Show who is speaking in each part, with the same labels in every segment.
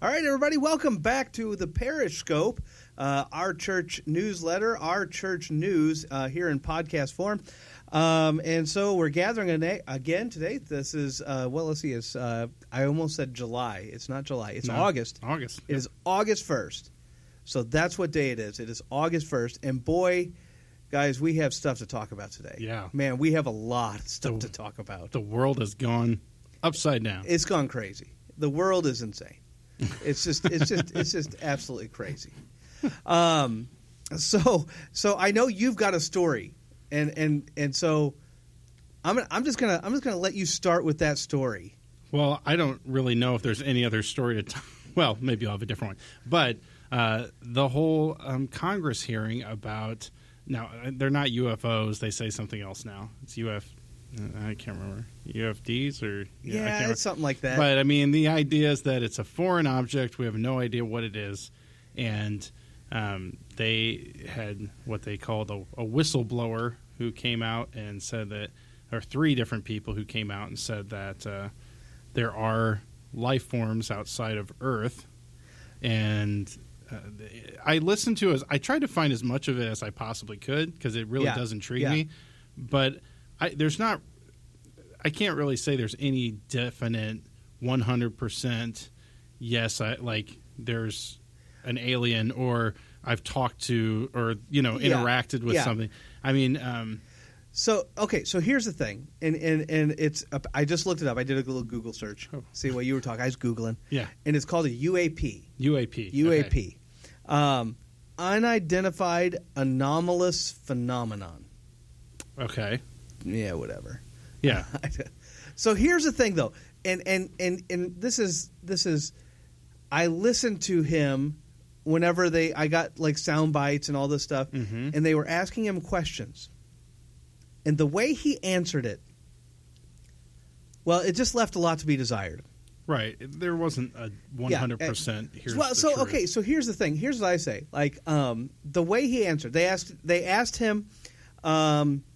Speaker 1: All right, everybody, welcome back to the Parishscope, our church newsletter, our church news here in podcast form. And so we're gathering again today. This is, let's see, it's, I almost said July. It's not July. It's August.
Speaker 2: August.
Speaker 1: It is August 1st. So that's what day it is. It is August 1st. And boy, guys, we have stuff to talk about today.
Speaker 2: Yeah.
Speaker 1: Man, we have a lot of stuff to talk about. The
Speaker 2: world has gone upside down.
Speaker 1: It's gone crazy. The world is insane. It's just absolutely crazy. So I know you've got a story, and so I'm just gonna let you start with that story.
Speaker 2: Well, I don't really know if there's any other story to tell. Well, maybe I'll have a different one. But the whole Congress hearing about now they're not UFOs. They say something else now. It's I can't remember. UFDs or...
Speaker 1: Yeah, it's something like that.
Speaker 2: But, I mean, the idea is that it's a foreign object. We have no idea what it is. And they had what they called a whistleblower who came out and said that... Or three different people who came out and said that there are life forms outside of Earth. And I listened to... I tried to find as much of it as I possibly could because it really does intrigue me. But... I can't really say there's any definite 100% yes, there's an alien or I've talked to or, interacted with something. I mean...
Speaker 1: So here's the thing. And it's... I just looked it up. I did a little Google search. See what you were talking. I was Googling.
Speaker 2: Yeah.
Speaker 1: And it's called a UAP.
Speaker 2: UAP.
Speaker 1: Okay. Unidentified anomalous phenomenon.
Speaker 2: Okay.
Speaker 1: Yeah, whatever.
Speaker 2: Yeah.
Speaker 1: So here's the thing, though, and this is, I listened to him whenever I got like sound bites and all this stuff, and they were asking him questions, and the way he answered it, well, it just left a lot to be desired.
Speaker 2: Right. There wasn't a 100%.
Speaker 1: So here's the thing. Here's what I say. Like the way he answered, they asked him.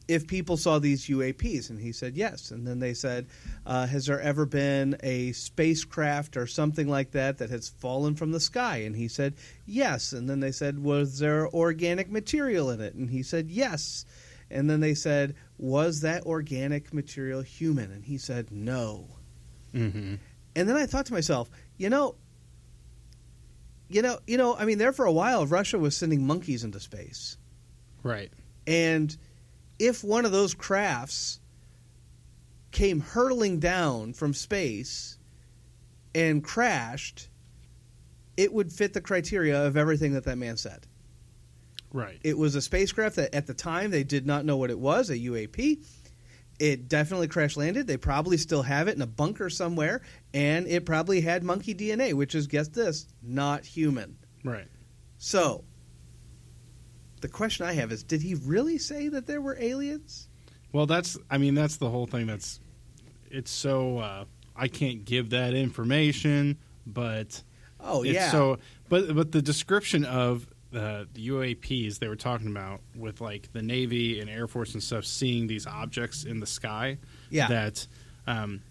Speaker 1: If people saw these UAPs, and he said yes. And then they said, has there ever been a spacecraft or something like that has fallen from the sky? And he said yes. And then they said, was there organic material in it? And he said yes. And then they said, was that organic material human? And he said no. Mm-hmm. And then I thought to myself, I mean, there for a while, Russia was sending monkeys into space.
Speaker 2: Right.
Speaker 1: And if one of those crafts came hurtling down from space and crashed, it would fit the criteria of everything that man said.
Speaker 2: Right.
Speaker 1: It was a spacecraft that at the time they did not know what it was, a UAP. It definitely crash landed. They probably still have it in a bunker somewhere, and it probably had monkey DNA, which is, guess this, not human.
Speaker 2: Right.
Speaker 1: So... the question I have is, did he really say that there were aliens?
Speaker 2: Well, that's the whole thing. It's so I can't give that information, but but the description of the UAPs they were talking about with like the Navy and Air Force and stuff seeing these objects in the sky that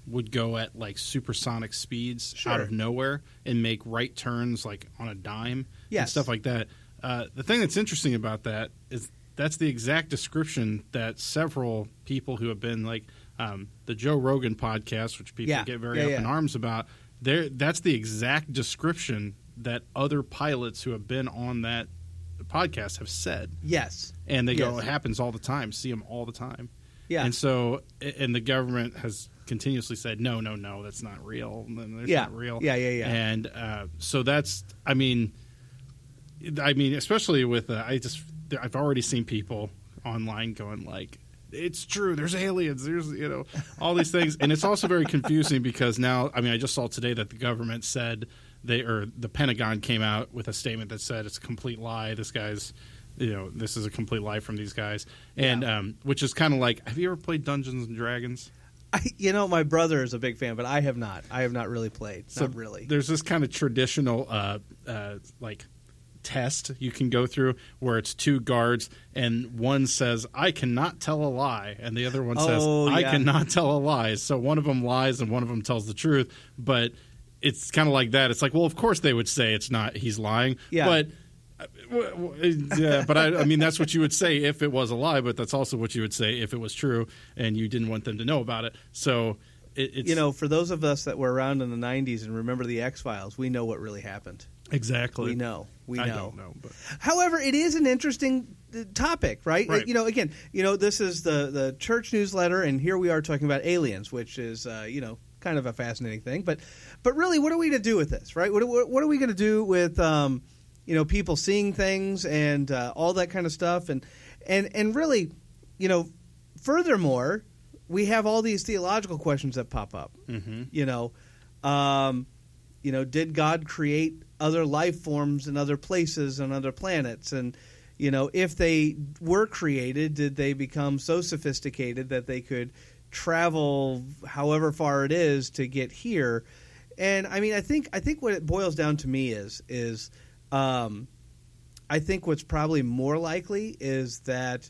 Speaker 2: would go at like supersonic speeds out of nowhere and make right turns like on a dime and stuff like that. The thing that's interesting about that is that's the exact description that several people who have been like the Joe Rogan podcast, which people get very up in arms about, that's the exact description that other pilots who have been on that podcast have said.
Speaker 1: Yes.
Speaker 2: And they go, it happens all the time, see them all the time.
Speaker 1: Yeah.
Speaker 2: And so, and the government has continuously said, no, that's not real. That's not real.
Speaker 1: Yeah.
Speaker 2: And so that's, I mean, especially with I've already seen people online going like, it's true, there's aliens, there's all these things, and it's also very confusing because now, I just saw today that the government said the Pentagon came out with a statement that said it's a complete lie. This guy's, this is a complete lie from these guys, and which is kind of like, have you ever played Dungeons and Dragons?
Speaker 1: My brother is a big fan, but I have not. I have not really played.
Speaker 2: So
Speaker 1: not really.
Speaker 2: There's this kind of traditional like test you can go through where it's two guards and one says I cannot tell a lie and the other one says I cannot tell a lie, so one of them lies and one of them tells the truth, but it's kind of like that. It's like, well, of course they would say it's not. He's lying.
Speaker 1: Yeah.
Speaker 2: But I mean, that's what you would say if it was a lie. But that's also what you would say if it was true, and you didn't want them to know about it. So it's
Speaker 1: for those of us that were around in the '90s and remember the X-Files, we know what really happened.
Speaker 2: Exactly.
Speaker 1: We know.
Speaker 2: I don't know. But.
Speaker 1: However, it is an interesting topic, right?
Speaker 2: Right.
Speaker 1: Again, this is the church newsletter, and here we are talking about aliens, which is, kind of a fascinating thing. But really, what are we to do with this, right? What are we going to do with, people seeing things and all that kind of stuff? And really, furthermore, we have all these theological questions that pop up.
Speaker 2: Mm-hmm.
Speaker 1: Did God create other life forms in other places on other planets? And, if they were created, did they become so sophisticated that they could travel however far it is to get here? And I mean, I think what it boils down to me is I think what's probably more likely is that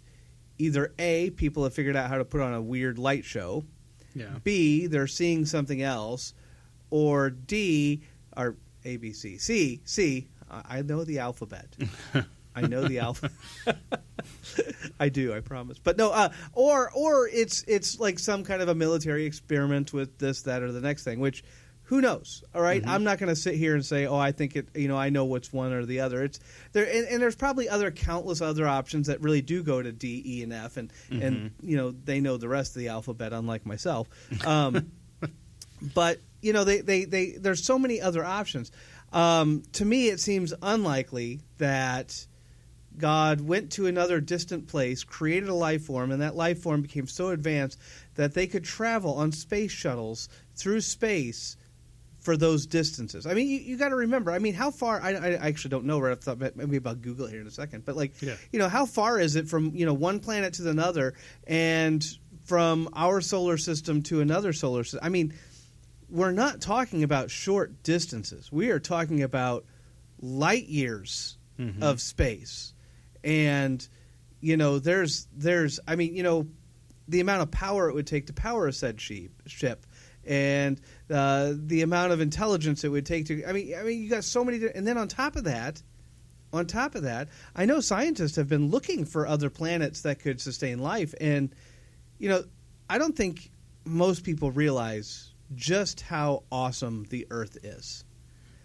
Speaker 1: either A, people have figured out how to put on a weird light show.
Speaker 2: Yeah.
Speaker 1: B, they're seeing something else. Or D, or A, B, C. C, I know the alphabet. I know the alphabet. I do, I promise. But no, or it's like some kind of a military experiment with this, that, or the next thing, which who knows? All right, mm-hmm. I'm not going to sit here and say, I think it. I know what's one or the other. It's there, and there's probably countless other options that really do go to D, E, and F, and they know the rest of the alphabet, unlike myself. But they there's so many other options. To me, it seems unlikely that God went to another distant place, created a life form, and that life form became so advanced that they could travel on space shuttles through space for those distances. I mean, you got to remember. I mean, how far? I actually don't know right off the top. Maybe about Google here in a second. But how far is it from one planet to another, and from our solar system to another solar system? I mean, we're not talking about short distances. We are talking about light years
Speaker 2: mm-hmm.
Speaker 1: of space. And, there's the amount of power it would take to power a said ship and the amount of intelligence it would take to, I mean, you got so many, and then on top of that, I know scientists have been looking for other planets that could sustain life. And, I don't think most people realize just how awesome the Earth is.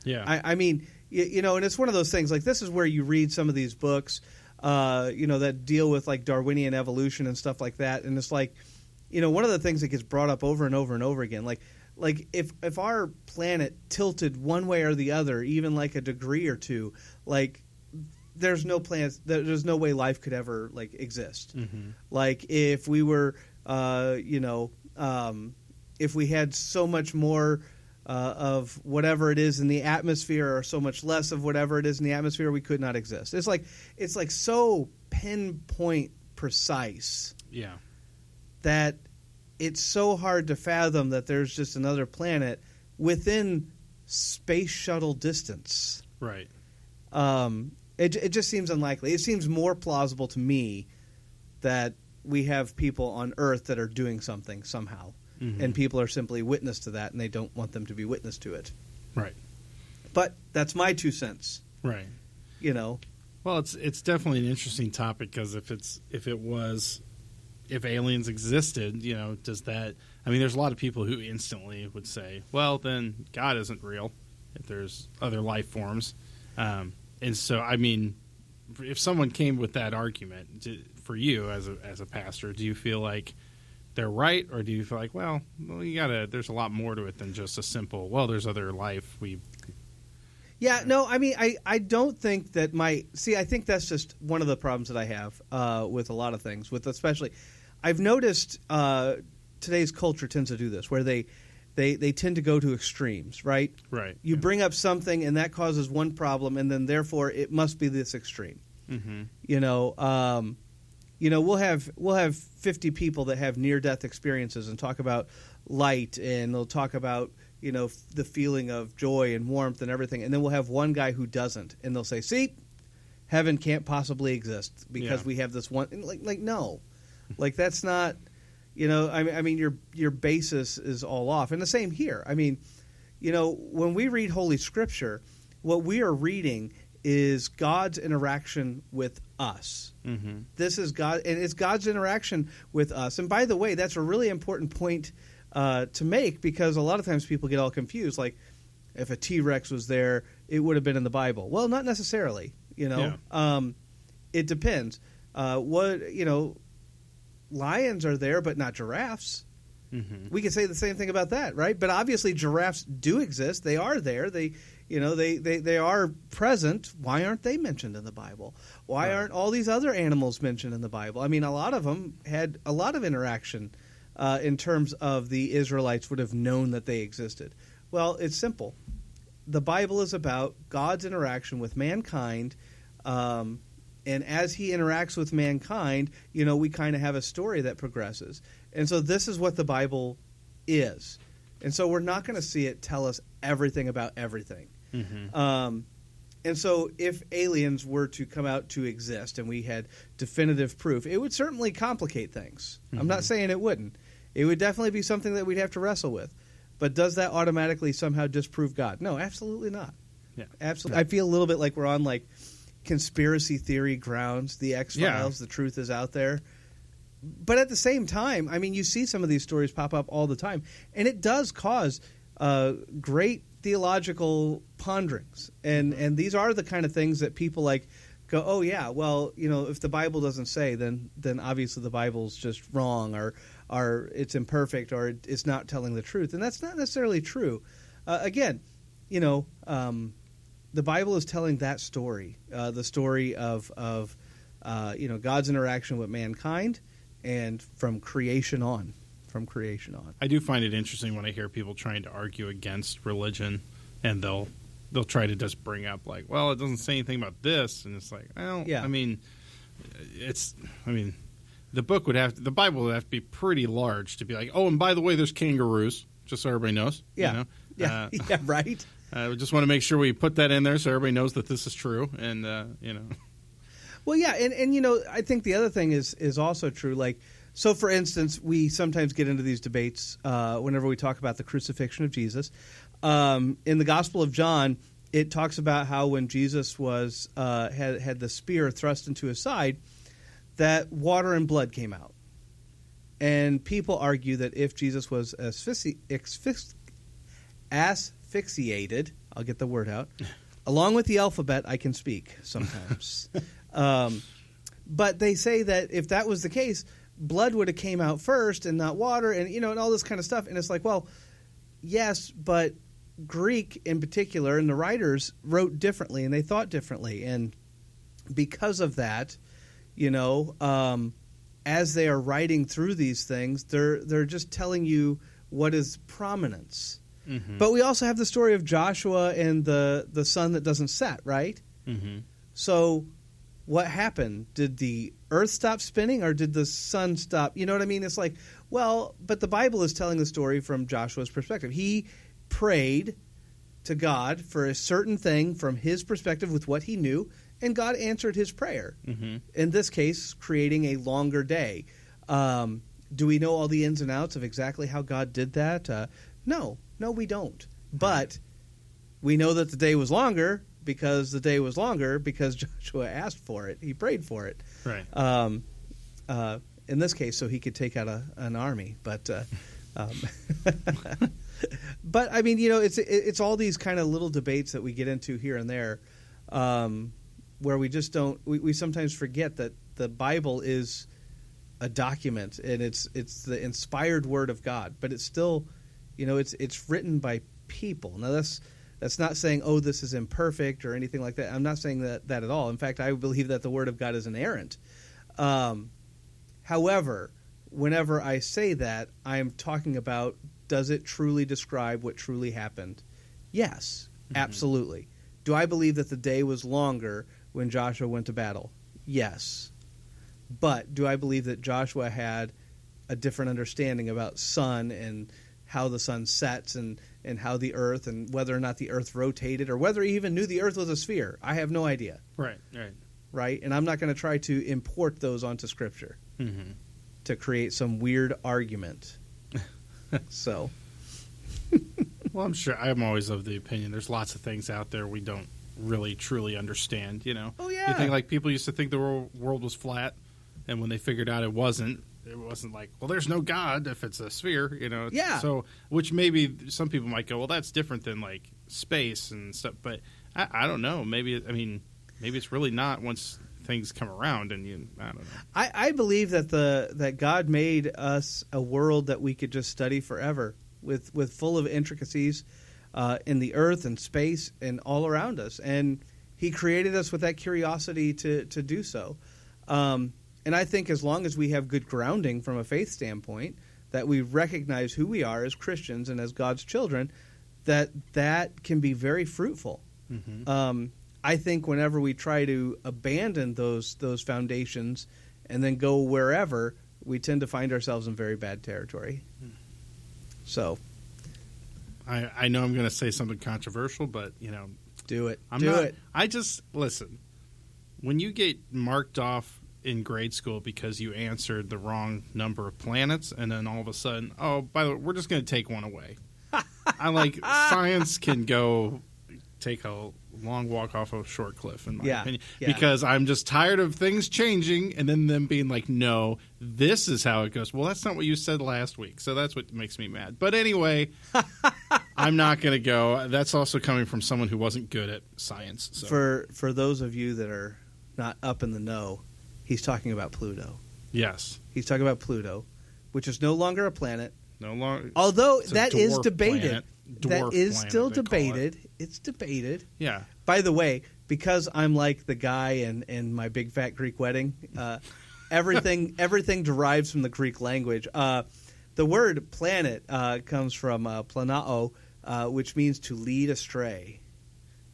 Speaker 2: Yeah.
Speaker 1: I mean, and it's one of those things, like this is where you read some of these books, that deal with like Darwinian evolution and stuff like that. And it's like, one of the things that gets brought up over and over and over again, like if our planet tilted one way or the other, even like a degree or two, like there's no way life could ever like exist.
Speaker 2: Mm-hmm.
Speaker 1: Like if we were, if we had so much more of whatever it is in the atmosphere, or so much less of whatever it is in the atmosphere, we could not exist. It's like so pinpoint precise.
Speaker 2: Yeah.
Speaker 1: That it's so hard to fathom that there's just another planet within space shuttle distance.
Speaker 2: Right.
Speaker 1: It just seems unlikely. It seems more plausible to me that we have people on Earth that are doing something somehow. Mm-hmm. And people are simply witness to that, and they don't want them to be witness to it.
Speaker 2: Right.
Speaker 1: But that's my 2 cents.
Speaker 2: Right. Well, it's definitely an interesting topic, because if aliens existed, does that? I mean, there's a lot of people who instantly would say, well, then God isn't real if there's other life forms. And so, I mean, if someone came with that argument for you as a pastor, do you feel like they're right, or do you feel like, well, there's a lot more to it than just a simple, well, there's other life.
Speaker 1: Yeah, no, I mean, I don't think that I think that's just one of the problems that I have with a lot of things, especially, I've noticed today's culture tends to do this, where they tend to go to extremes, right?
Speaker 2: Right.
Speaker 1: You bring up something, and that causes one problem, and then therefore it must be this extreme.
Speaker 2: Mm-hmm.
Speaker 1: We'll have 50 people that have near-death experiences and talk about light, and they'll talk about the feeling of joy and warmth and everything, and then we'll have one guy who doesn't, and they'll say, "See, heaven can't possibly exist because we have this one." Like no, like that's not. I mean, your basis is all off, and the same here. I mean, when we read Holy Scripture, what we are reading is God's interaction with us. Mm-hmm. This is God, and it's God's interaction with us. And by the way, that's a really important point to make, because a lot of times people get all confused. Like, if a T-Rex was there, it would have been in the Bible. Well, not necessarily. It depends. Lions are there, but not giraffes. Mm-hmm. We could say the same thing about that, right? But obviously, giraffes do exist. They are there. They are present. Why aren't they mentioned in the Bible? Why aren't all these other animals mentioned in the Bible? I mean, a lot of them had a lot of interaction in terms of the Israelites would have known that they existed. Well, it's simple. The Bible is about God's interaction with mankind, and as he interacts with mankind, we kind of have a story that progresses. And so this is what the Bible is. And so we're not going to see it tell us everything about everything. Mm-hmm. And so if aliens were to come out to exist and we had definitive proof, it would certainly complicate things. Mm-hmm. I'm not saying it wouldn't. It would definitely be something that we'd have to wrestle with. But does that automatically somehow disprove God? No, absolutely not. Yeah, absolutely. I feel a little bit like we're on conspiracy theory grounds. The X-Files, The truth is out there. But at the same time, I mean, you see some of these stories pop up all the time, and it does cause great theological ponderings. And these are the kind of things that people go, oh yeah, well, if the Bible doesn't say, then obviously the Bible's just wrong, or it's imperfect, or it's not telling the truth. And that's not necessarily true. Again, the Bible is telling that story, the story of God's interaction with mankind, and from creation on. I do find it interesting when I hear people trying to argue against religion, and they'll try to just bring up well, it doesn't say anything about this, and it's well, yeah. The Bible would have to be pretty large to be oh, and by the way, there's kangaroos, just so everybody knows. Yeah, yeah, right.
Speaker 2: We just want to make sure we put that in there so everybody knows that this is true, and
Speaker 1: Well, yeah, and I think the other thing is also true. So, for instance, we sometimes get into these debates whenever we talk about the crucifixion of Jesus. In the Gospel of John, it talks about how when Jesus was had the spear thrust into his side, that water and blood came out. And people argue that if Jesus was asphyxiated, I'll get the word out, along with the alphabet, I can speak sometimes. But they say that if that was the case, blood would have came out first and not water, and and all this kind of stuff. And it's well, yes, but Greek in particular, and the writers wrote differently and they thought differently, and because of that, as they are writing through these things, they're just telling you what is prominence. Mm-hmm. But we also have the story of Joshua and the sun that doesn't set, right? Mm-hmm. So what happened? Did the earth stop spinning, or did the sun stop? You know what I mean? It's well, but the Bible is telling the story from Joshua's perspective. He prayed to God for a certain thing from his perspective with what he knew, and God answered his prayer. Mm-hmm. In this case, creating a longer day. Do we know all the ins and outs of exactly how God did that? No, we don't. But we know that the day was longer because Joshua asked for it. He prayed for it.
Speaker 2: Right.
Speaker 1: In this case, so he could take out an army. But but I mean, it's all these kind of little debates that we get into here and there, where we just don't. We sometimes forget that the Bible is a document, and it's the inspired word of God. But it's still, it's written by people. Now that's not saying, oh, this is imperfect or anything like that. I'm not saying that at all. In fact, I believe that the Word of God is inerrant. However, whenever I say that, I am talking about, does it truly describe what truly happened? Yes, absolutely. Do I believe that the day was longer when Joshua went to battle? Yes. But do I believe that Joshua had a different understanding about sun and how the sun sets and how the earth, and whether or not the earth rotated, or whether he even knew the earth was a sphere? I have no idea. Right? And I'm not going to try to import those onto Scripture to create some weird argument. So.
Speaker 2: Well, I'm sure. I'm always of the opinion there's lots of things out there we don't really truly understand.
Speaker 1: Oh yeah.
Speaker 2: You think like people used to think the world was flat, and when they figured out it wasn't like, well, there's no God if it's a sphere.
Speaker 1: Yeah.
Speaker 2: So, which maybe some people might go, well, that's different than like space and stuff. But I don't know. Maybe it's really not once things come around, and I don't know.
Speaker 1: I believe that God made us a world that we could just study forever, with full of intricacies in the earth and space and all around us, and He created us with that curiosity to do so. And I think as long as we have good grounding from a faith standpoint, that we recognize who we are as Christians and as God's children, that can be very fruitful. Mm-hmm. I think whenever we try to abandon those foundations and then go wherever, we tend to find ourselves in very bad territory. So,
Speaker 2: I know I'm going to say something controversial, but
Speaker 1: do it.
Speaker 2: I just listen. When you get marked off in grade school because you answered the wrong number of planets, and then all of a sudden, oh, by the way, we're just going to take one away. I like science can go take a long walk off a short cliff, in my opinion, because I'm just tired of things changing and then them being like, no, this is how it goes. Well, that's not what you said last week, so that's what makes me mad. But anyway, I'm not going to go. That's also coming from someone who wasn't good at science. So.
Speaker 1: For those of you that are not up in the know, he's talking about Pluto.
Speaker 2: Yes.
Speaker 1: He's talking about Pluto, which is no longer a planet.
Speaker 2: No longer.
Speaker 1: Although that is debated.
Speaker 2: Planet.
Speaker 1: That is still debated. It's debated.
Speaker 2: Yeah.
Speaker 1: By the way, because I'm like the guy in my big fat Greek wedding, everything derives from the Greek language. The word planet comes from planao, which means to lead astray.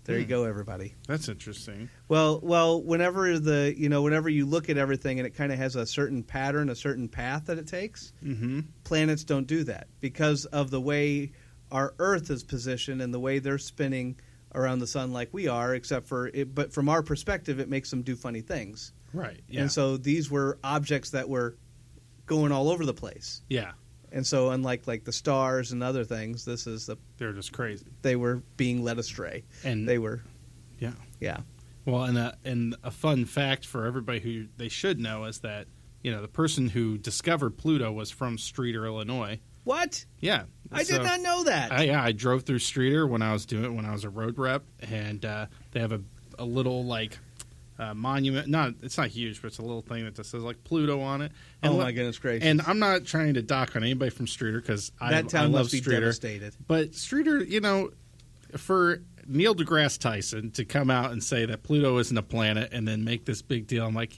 Speaker 1: There you go, everybody.
Speaker 2: That's interesting.
Speaker 1: Well, whenever you look at everything and it kind of has a certain pattern, a certain path that it takes, planets don't do that because of the way our Earth is positioned and the way they're spinning around the sun like we are, except for it. But from our perspective, it makes them do funny things.
Speaker 2: Right. Yeah.
Speaker 1: And so these were objects that were going all over the place.
Speaker 2: Yeah.
Speaker 1: And so unlike like the stars and other things,
Speaker 2: they're just crazy.
Speaker 1: They were being led astray. And they were.
Speaker 2: Yeah.
Speaker 1: Yeah.
Speaker 2: Well, and a fun fact for everybody who they should know is that, the person who discovered Pluto was from Streator, Illinois.
Speaker 1: What?
Speaker 2: Yeah.
Speaker 1: I did not know that.
Speaker 2: I drove through Streator when I was a road rep, and they have a little like monument. It's not huge, but it's a little thing that just says like Pluto on it. And
Speaker 1: my goodness gracious!
Speaker 2: And I'm not trying to dock on anybody from Streator because
Speaker 1: that town
Speaker 2: I love
Speaker 1: must be
Speaker 2: Streator.
Speaker 1: Devastated.
Speaker 2: But Streator, for Neil deGrasse Tyson to come out and say that Pluto isn't a planet and then make this big deal, I'm like,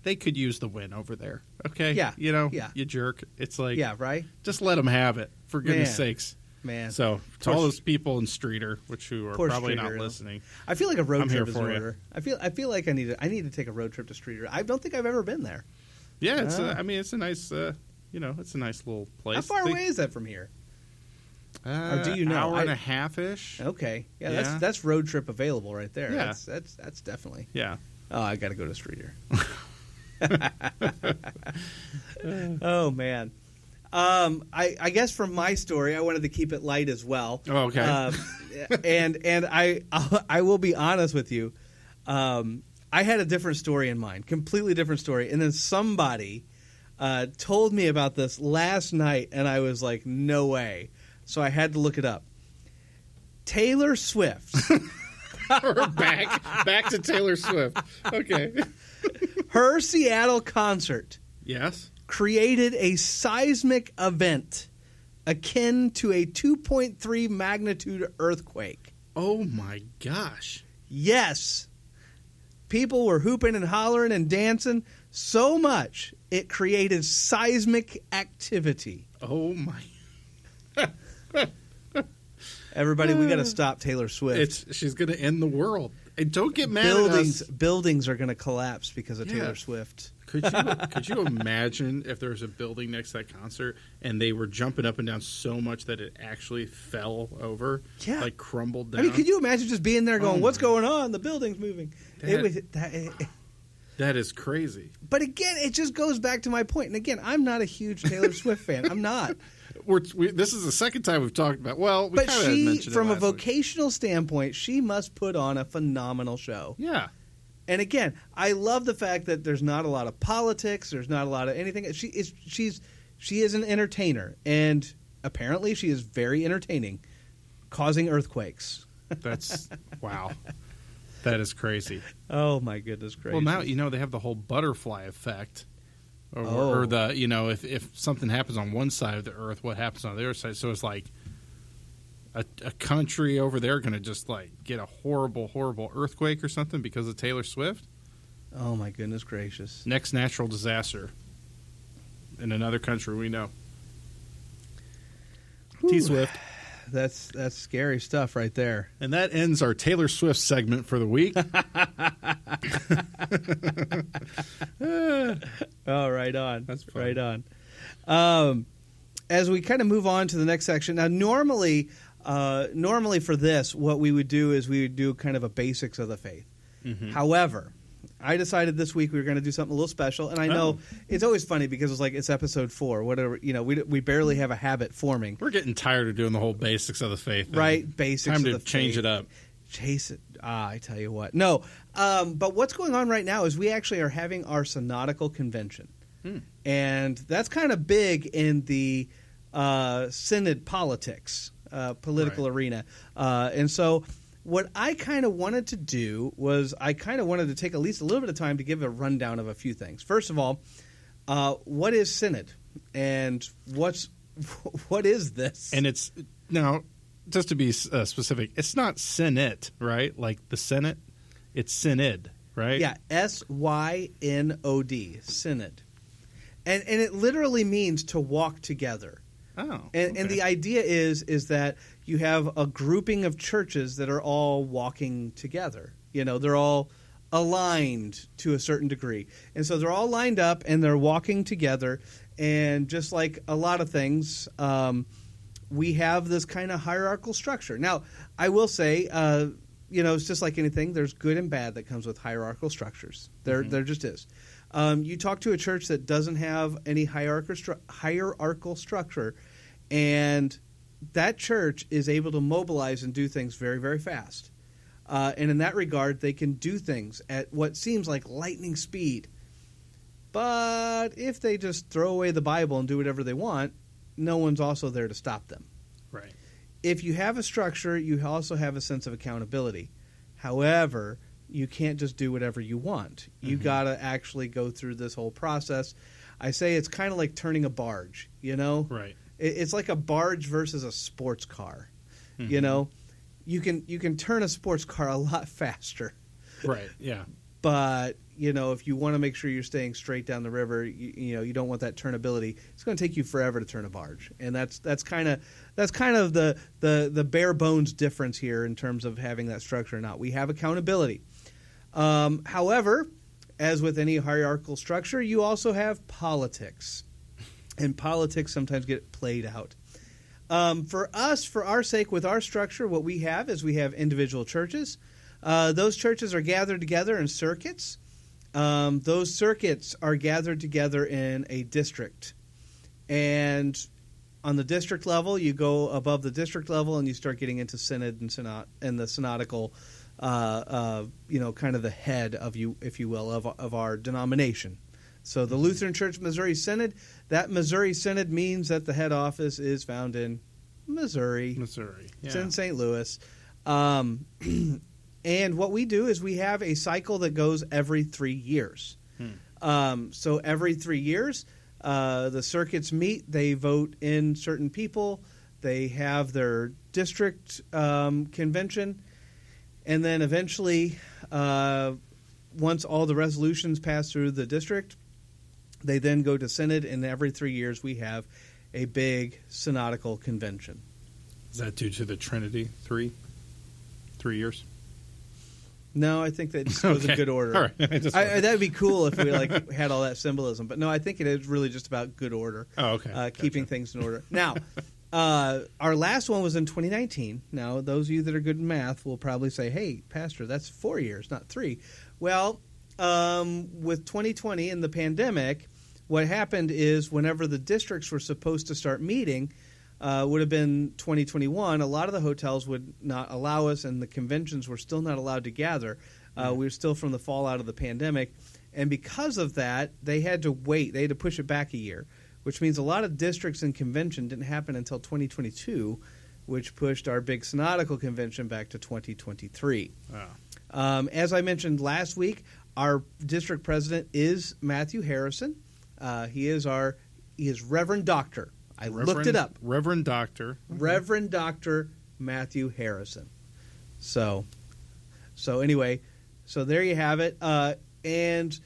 Speaker 2: they could use the win over there. Okay?
Speaker 1: Yeah.
Speaker 2: You jerk. It's like,
Speaker 1: yeah, right?
Speaker 2: Just let them have it, for goodness sakes.
Speaker 1: Man.
Speaker 2: So, to all those people in Streator, who are probably
Speaker 1: Streator,
Speaker 2: not listening.
Speaker 1: I feel like a road trip is in
Speaker 2: for
Speaker 1: order. I feel like I need to take a road trip to Streator. I don't think I've ever been there.
Speaker 2: Yeah, it's a nice, it's a nice little place.
Speaker 1: How far away is that from here?
Speaker 2: Or do you know? Hour and a half-ish.
Speaker 1: Okay. Yeah, that's road trip available right there.
Speaker 2: Yeah.
Speaker 1: That's definitely.
Speaker 2: Yeah.
Speaker 1: Oh, I got to go to Streator. Oh man. I guess from my story, I wanted to keep it light as well.
Speaker 2: Oh, okay.
Speaker 1: And I will be honest with you. I had a different story in mind, completely different story, and then somebody told me about this last night, and I was like, no way. So I had to look it up. Taylor Swift.
Speaker 2: We're back to Taylor Swift. Okay.
Speaker 1: Her Seattle concert.
Speaker 2: Yes.
Speaker 1: Created a seismic event akin to a 2.3 magnitude earthquake.
Speaker 2: Oh my gosh.
Speaker 1: Yes. People were hooping and hollering and dancing so much it created seismic activity.
Speaker 2: Oh my.
Speaker 1: Everybody, we got to stop Taylor Swift.
Speaker 2: She's going to end the world. And don't get mad
Speaker 1: at
Speaker 2: us.
Speaker 1: Buildings are going to collapse because of Taylor Swift.
Speaker 2: Could you imagine if there was a building next to that concert and they were jumping up and down so much that it actually fell over?
Speaker 1: Yeah.
Speaker 2: Like crumbled down?
Speaker 1: I mean, could you imagine just being there going, what's going on? The building's moving.
Speaker 2: That is crazy.
Speaker 1: But again, it just goes back to my point. And again, I'm not a huge Taylor Swift fan. I'm not.
Speaker 2: this is the second time we've talked about. Well, we
Speaker 1: but
Speaker 2: kind of mentioned it
Speaker 1: from a
Speaker 2: last week.
Speaker 1: vocational standpoint, she must put on a phenomenal show.
Speaker 2: Yeah.
Speaker 1: And again, I love the fact that there's not a lot of politics. There's not a lot of anything. She is an entertainer, and apparently she is very entertaining, causing earthquakes.
Speaker 2: That's wow. That is crazy.
Speaker 1: Oh my goodness gracious.
Speaker 2: Well, now they have the whole butterfly effect. Or the if something happens on one side of the earth, what happens on the other side? So it's like a country over there going to just like get a horrible earthquake or something because of Taylor Swift.
Speaker 1: Oh my goodness gracious!
Speaker 2: Next natural disaster in another country we know. T Swift.
Speaker 1: That's scary stuff right there.
Speaker 2: And that ends our Taylor Swift segment for the week.
Speaker 1: Oh, right on.
Speaker 2: That's fun.
Speaker 1: Right on. As we kind of move on to the next section, now normally for this, what we would do is we would do kind of a basics of the faith. Mm-hmm. However, I decided this week we were going to do something a little special, and I know it's always funny because it's episode 4. Whatever, we barely have a habit forming.
Speaker 2: We're getting tired of doing the whole basics of the faith.
Speaker 1: Right, basics
Speaker 2: time
Speaker 1: of
Speaker 2: to
Speaker 1: the
Speaker 2: change
Speaker 1: faith.
Speaker 2: it up.
Speaker 1: Chase it. I tell you what. No, but what's going on right now is we actually are having our synodical convention. And that's kind of big in the synod politics, political arena. And so what I kind of wanted to do was I kind of wanted to take at least a little bit of time to give a rundown of a few things. First of all, what is synod? And what is this?
Speaker 2: And it's now, just to be specific, it's not Senate, right? Like the Senate. It's synod, right?
Speaker 1: Yeah, synod, synod. And it literally means to walk together.
Speaker 2: Oh,
Speaker 1: and the idea is that you have a grouping of churches that are all walking together. They're all aligned to a certain degree. And so they're all lined up and they're walking together. And just like a lot of things, we have this kind of hierarchical structure. Now, I will say, it's just like anything. There's good and bad that comes with hierarchical structures. There just is. You talk to a church that doesn't have any hierarchical structure, and that church is able to mobilize and do things very, very fast. And in that regard, they can do things at what seems like lightning speed. But if they just throw away the Bible and do whatever they want, no one's also there to stop them.
Speaker 2: Right.
Speaker 1: If you have a structure, you also have a sense of accountability. However, you can't just do whatever you want. You got to actually go through this whole process. I say it's kind of like turning a barge,
Speaker 2: Right.
Speaker 1: It's like a barge versus a sports car. You can turn a sports car a lot faster.
Speaker 2: Right, yeah.
Speaker 1: But, if you want to make sure you're staying straight down the river, you don't want that turnability. It's going to take you forever to turn a barge. And that's kind of the bare bones difference here in terms of having that structure or not. We have accountability. However, as with any hierarchical structure, you also have politics. And politics sometimes get played out. For us, for our sake, with our structure, what we have is we have individual churches. Those churches are gathered together in circuits. Those circuits are gathered together in a district. And on the district level, you go above the district level and you start getting into synod and the synodical, kind of the head of if you will, of our denomination. So the Lutheran Church Missouri Synod, that Missouri Synod means that the head office is found in Missouri.
Speaker 2: Missouri, yeah.
Speaker 1: It's in St. Louis. And what we do is we have a cycle that goes every 3 years. So every 3 years, the circuits meet. They vote in certain people. They have their district convention. And then eventually, once all the resolutions pass through the district, they then go to synod. And every 3 years, we have a big synodical convention.
Speaker 2: Is that due to the Trinity? 3 years?
Speaker 1: No, I think that just goes in good order.
Speaker 2: All right.
Speaker 1: That would be cool if we had all that symbolism. But no, I think it is really just about good order.
Speaker 2: Oh, okay. Gotcha.
Speaker 1: Keeping things in order. Now, our last one was in 2019. Now, those of you that are good in math will probably say, hey, Pastor, that's 4 years, not 3. Well, with 2020 and the pandemic, what happened is whenever the districts were supposed to start meeting, would have been 2021, a lot of the hotels would not allow us, and the conventions were still not allowed to gather. We were still from the fallout of the pandemic. And because of that, they had to wait. They had to push it back a year, which means a lot of districts and convention didn't happen until 2022, which pushed our big synodical convention back to 2023. Wow. As I mentioned last week, our district president is Matthew Harrison. He is Reverend Doctor. Looked it up.
Speaker 2: Reverend Doctor.
Speaker 1: Reverend Doctor Matthew Harrison. So anyway, so there you have it. And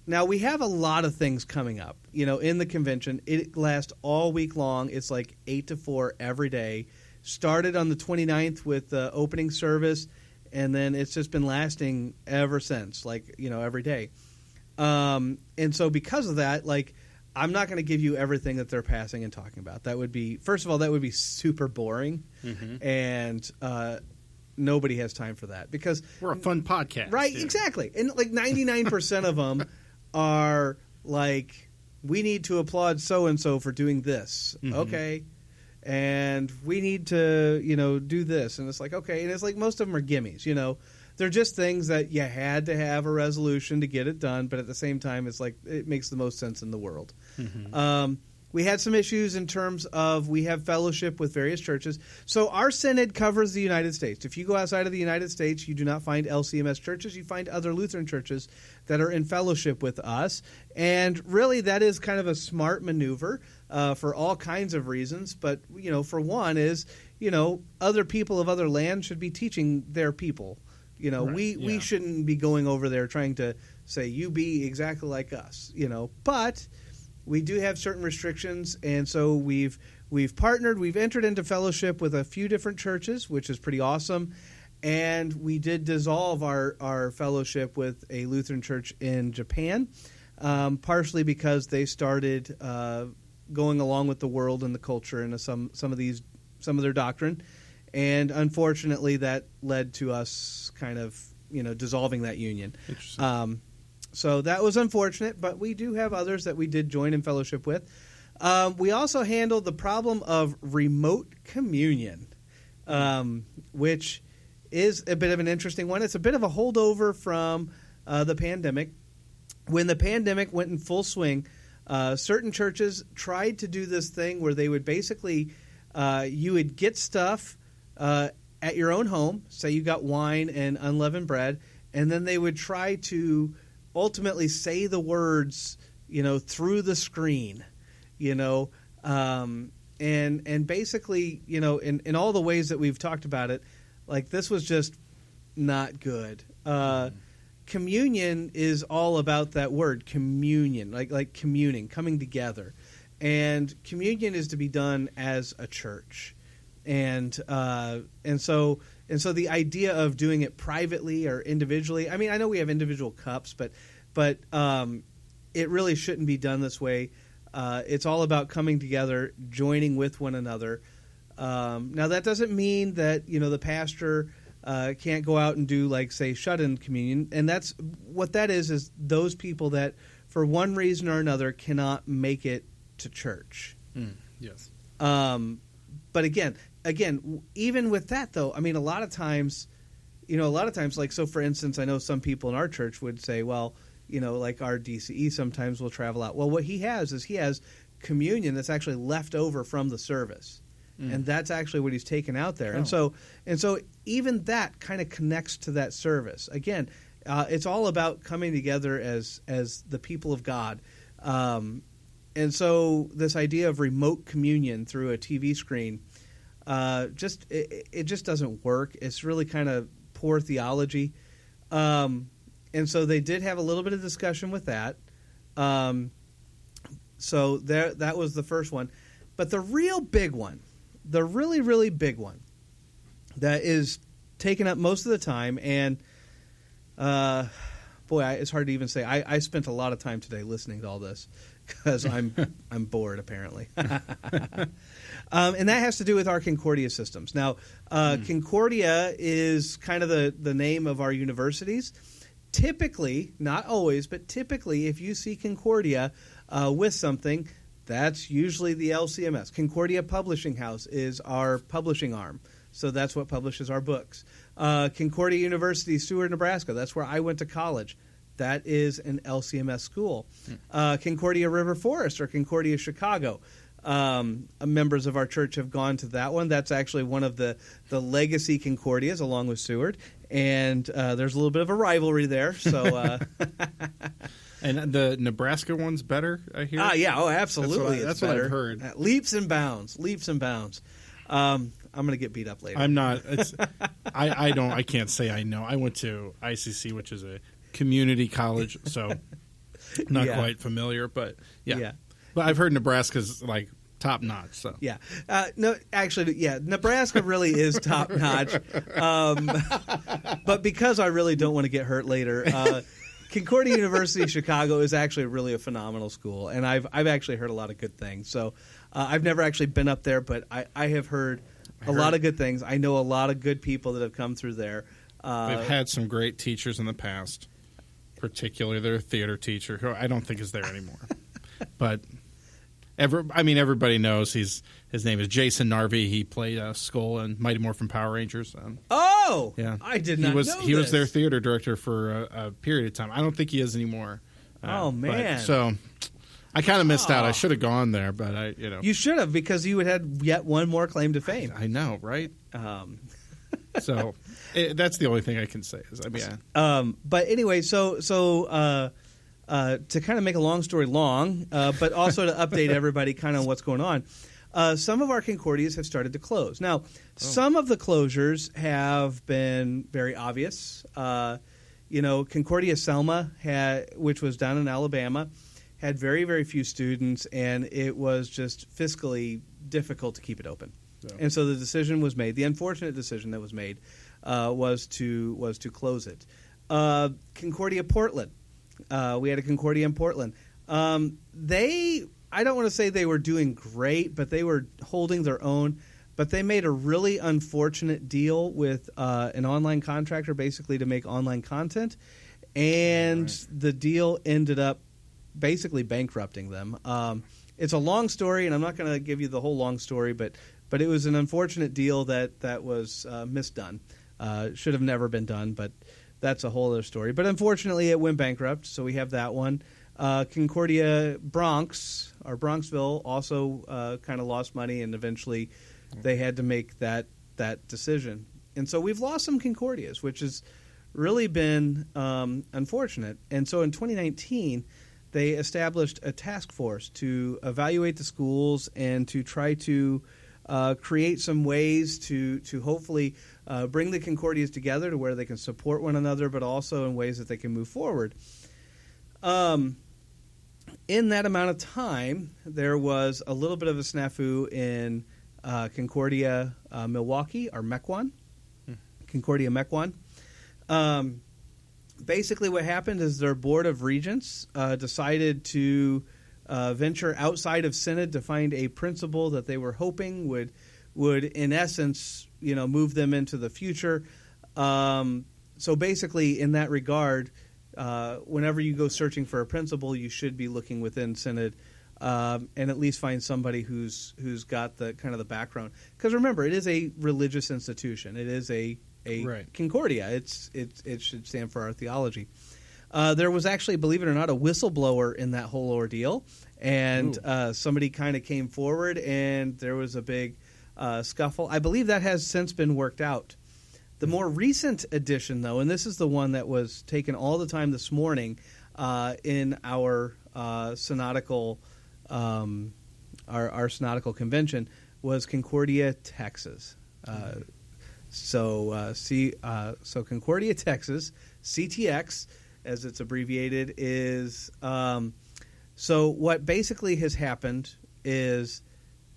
Speaker 1: now we have a lot of things coming up, in the convention. It lasts all week long. It's like 8 to 4 every day. Started on the 29th with the opening service, and then it's just been lasting ever since, every day. And so because of that, I'm not going to give you everything that they're passing and talking about. That would be, first of all, that would be super boring, and nobody has time for that because
Speaker 2: we're a fun podcast,
Speaker 1: right? Yeah. Exactly, and 99% of them are like, we need to applaud so and so for doing this, okay, and we need to do this, and it's like, okay, and it's like most of them are gimmies, They're just things that you had to have a resolution to get it done, but at the same time, it's like it makes the most sense in the world. We had some issues in terms of we have fellowship with various churches. So our synod covers the United States. If you go outside of the United States, you do not find LCMS churches. You find other Lutheran churches that are in fellowship with us. And really, that is kind of a smart maneuver for all kinds of reasons. But, for one is, other people of other lands should be teaching their people. We shouldn't be going over there trying to say, you be exactly like us, but we do have certain restrictions, and so we've partnered, we've entered into fellowship with a few different churches, which is pretty awesome, and we did dissolve our fellowship with a Lutheran church in Japan, partially because they started going along with the world and the culture and some of their doctrine. And unfortunately, that led to us kind of, dissolving that union. So that was unfortunate, but we do have others that we did join in fellowship with. We also handled the problem of remote communion, which is a bit of an interesting one. It's a bit of a holdover from the pandemic. When the pandemic went in full swing, certain churches tried to do this thing where they would basically, you would get stuff at your own home, say you got wine and unleavened bread, and then they would try to ultimately say the words, through the screen, and basically, in all the ways that we've talked about it, this was just not good. Communion is all about that word, communion, like communing, coming together, and communion is to be done as a church. And so the idea of doing it privately or individually, I mean, I know we have individual cups, but it really shouldn't be done this way. It's all about coming together, joining with one another. Now, that doesn't mean that, the pastor can't go out and do, say, shut-in communion. And that's what that is those people that, for one reason or another, cannot make it to church.
Speaker 2: Yes.
Speaker 1: But again, even with that, though, I mean, a lot of times, so for instance, I know some people in our church would say, well, our DCE sometimes will travel out. Well, what he has communion that's actually left over from the service. And that's actually what he's taken out there. Oh. And so even that kind of connects to that service. Again, it's all about coming together as the people of God. And so this idea of remote communion through a TV screen, it just doesn't work. It's really kind of poor theology. And so they did have a little bit of discussion with that. So that was the first one. But the real big one, the really, really big one that is taken up most of the time, and it's hard to even say. I spent a lot of time today listening to all this because I'm bored, apparently. And that has to do with our Concordia systems. Now, Concordia is kind of the name of our universities. Typically, not always, but typically, if you see Concordia with something, That's usually the LCMS. Concordia Publishing House is our publishing arm. So that's what publishes our books. Concordia University, Seward, Nebraska. That's where I went to college. That is an LCMS school. Concordia River Forest or Concordia Chicago. Members of our church have gone to that one. That's actually one of the legacy Concordias along with Seward. And there's a little bit of a rivalry there. So,
Speaker 2: and the Nebraska one's better, I hear?
Speaker 1: Yeah. Oh, absolutely.
Speaker 2: That's what I've heard.
Speaker 1: Leaps and bounds. Leaps and bounds. I'm going to get beat up later.
Speaker 2: I'm not. I can't say I know. I went to ICC, which is a community college, so not quite familiar. But, yeah. But I've heard Nebraska's, like, top notch. So
Speaker 1: yeah, no, actually, yeah, Nebraska really is top notch. But because I really don't want to get hurt later, Concordia University Chicago is actually really a phenomenal school, and I've actually heard a lot of good things. So I've never actually been up there, but I have heard a lot of good things. I know a lot of good people that have come through there.
Speaker 2: They've had some great teachers in the past, particularly their theater teacher, who I don't think is there anymore, but. Everybody knows his name is Jason Narvey. He played Skull and Mighty Morphin Power Rangers.
Speaker 1: Yeah, I did not know
Speaker 2: He was their theater director for a period of time. I don't think he is anymore.
Speaker 1: Man!
Speaker 2: So I kind of missed out. I should have gone there, but
Speaker 1: you should have, because you would have had yet one more claim to fame.
Speaker 2: I know, right? So that's the only thing I can say.
Speaker 1: But anyway, so. To kind of make a long story long, but also to update everybody kind of what's going on, some of our Concordias have started to close. Now, some of the closures have been very obvious. Concordia Selma, which was down in Alabama, had very, very few students, and it was just fiscally difficult to keep it open. Yeah. And so the decision was made. The unfortunate decision that was made was to close it. Concordia Portland. We had a Concordia in Portland. I don't want to say they were doing great, but they were holding their own. But they made a really unfortunate deal with an online contractor, basically to make online content, and the deal ended up basically bankrupting them. It's a long story, and I'm not going to give you the whole long story, but it was an unfortunate deal that was misdone. Should have never been done, but that's a whole other story. But unfortunately, it went bankrupt, so we have that one. Concordia Bronx, or Bronxville, also kind of lost money, and eventually they had to make that decision. And so we've lost some Concordias, which has really been unfortunate. And so in 2019, they established a task force to evaluate the schools and to try to create some ways to hopefully bring the Concordias together to where they can support one another, but also in ways that they can move forward. In that amount of time, there was a little bit of a snafu in Concordia Milwaukee, or Mequon. Concordia Mequon. Basically what happened is their Board of Regents decided to venture outside of Synod to find a principal that they were hoping would in essence, move them into the future. So basically, in that regard, whenever you go searching for a principal, you should be looking within Synod and at least find somebody who's got the kind of the background. Because remember, it is a religious institution. It is a Concordia. It should stand for our theology. There was actually, believe it or not, a whistleblower in that whole ordeal, and somebody kind of came forward, and there was a big scuffle. I believe that has since been worked out. The more recent addition, though, and this is the one that was taken all the time this morning in our synodical our synodical convention, was Concordia, Texas. So Concordia, Texas, CTX, as it's abbreviated, is so what basically has happened is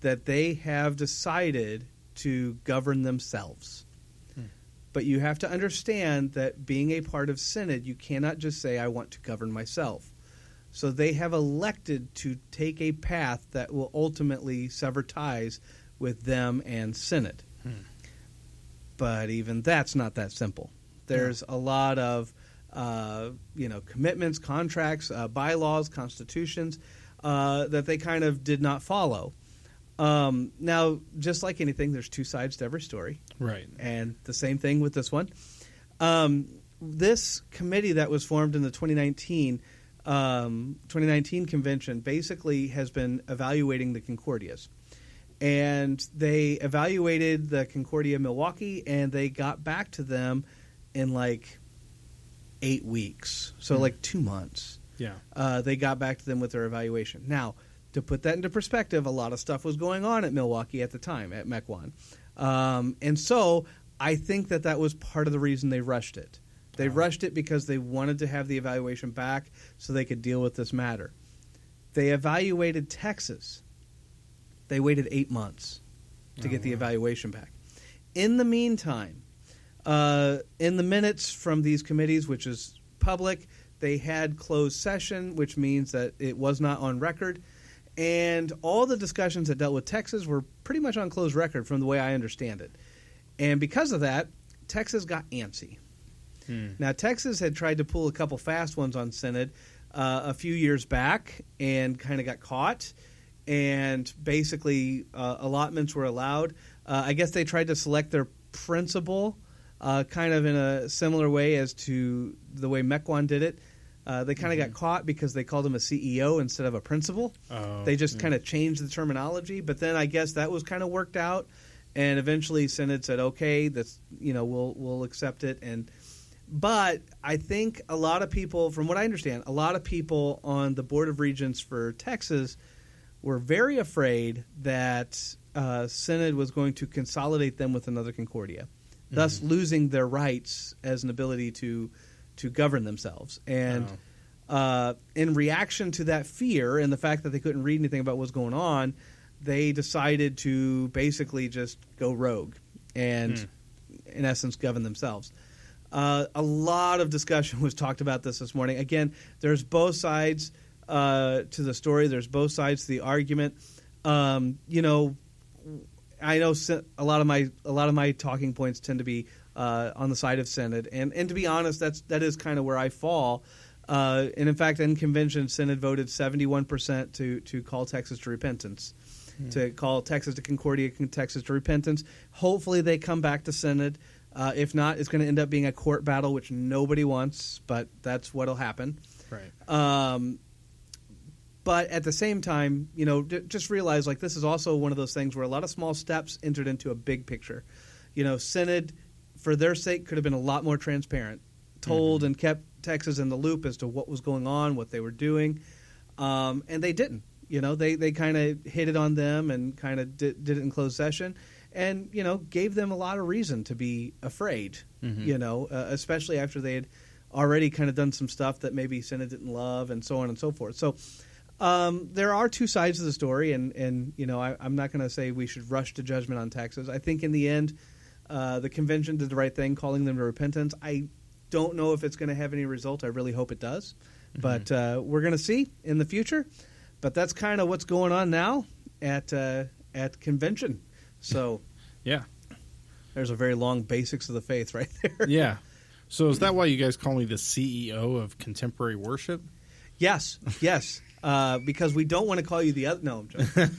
Speaker 1: that they have decided to govern themselves. But you have to understand that being a part of Synod, you cannot just say, I want to govern myself. So they have elected to take a path that will ultimately sever ties with them and Synod. But even that's not that simple. There's a lot of commitments, contracts, bylaws, constitutions. that they kind of did not follow. Now, just like anything, there's two sides to every story.
Speaker 2: Right.
Speaker 1: And the same thing with this one. This committee that was formed in the 2019 convention basically has been evaluating the Concordias. And they evaluated the Concordia Milwaukee, and they got back to them in like 8 weeks. So like 2 months.
Speaker 2: Yeah.
Speaker 1: They got back to them with their evaluation. Now, to put that into perspective, a lot of stuff was going on at Milwaukee at the time, at Mequon. And so I think that was part of the reason they rushed it. They rushed it because they wanted to have the evaluation back so they could deal with this matter. They evaluated Texas. They waited 8 months to get the evaluation back. In the meantime, in the minutes from these committees, which is public, they had closed session, which means that it was not on record. And all the discussions that dealt with Texas were pretty much on closed record from the way I understand it. And because of that, Texas got antsy. Now, Texas had tried to pull a couple fast ones on Synod a few years back and kind of got caught. And basically, allotments were allowed. I guess they tried to select their principal kind of in a similar way as to the way Mequon did it. They kind of got caught because they called him a CEO instead of a principal. They just kind of changed the terminology. But then I guess that was kind of worked out. And eventually Synod said, okay, that's, we'll accept it. But I think a lot of people, from what I understand, a lot of people on the Board of Regents for Texas were very afraid that Synod was going to consolidate them with another Concordia, thus losing their rights as an ability to govern themselves. And in reaction to that fear and the fact that they couldn't read anything about what's going on, they decided to basically just go rogue and, in essence, govern themselves. A lot of discussion was talked about this morning. Again, there's both sides to the story. There's both sides to the argument. I know a lot of my talking points tend to be on the side of Synod, and to be honest, that is kind of where I fall. And in fact, in convention, Synod voted 71% to call Texas to repentance, to call Texas to Concordia, Texas to repentance. Hopefully, they come back to Synod. If not, it's going to end up being a court battle, which nobody wants, but that's what'll happen.
Speaker 2: Right.
Speaker 1: But at the same time, just realize like this is also one of those things where a lot of small steps entered into a big picture. Synod, for their sake, could have been a lot more transparent, told and kept Texas in the loop as to what was going on, what they were doing, and they didn't. They kind of hit it on them and kind of did it in closed session. And, gave them a lot of reason to be afraid, especially after they had already kind of done some stuff that maybe Synod didn't love and so on and so forth. So there are two sides to the story, and I'm not going to say we should rush to judgment on Texas. I think in the end, the convention did the right thing, calling them to repentance. I don't know if it's going to have any result. I really hope it does. But we're going to see in the future. But that's kind of what's going on now at convention. So,
Speaker 2: yeah,
Speaker 1: there's a very long basics of the faith right there.
Speaker 2: Yeah. So is that why you guys call me the CEO of contemporary worship?
Speaker 1: Yes. Because we don't want to call you the other. No, I'm joking.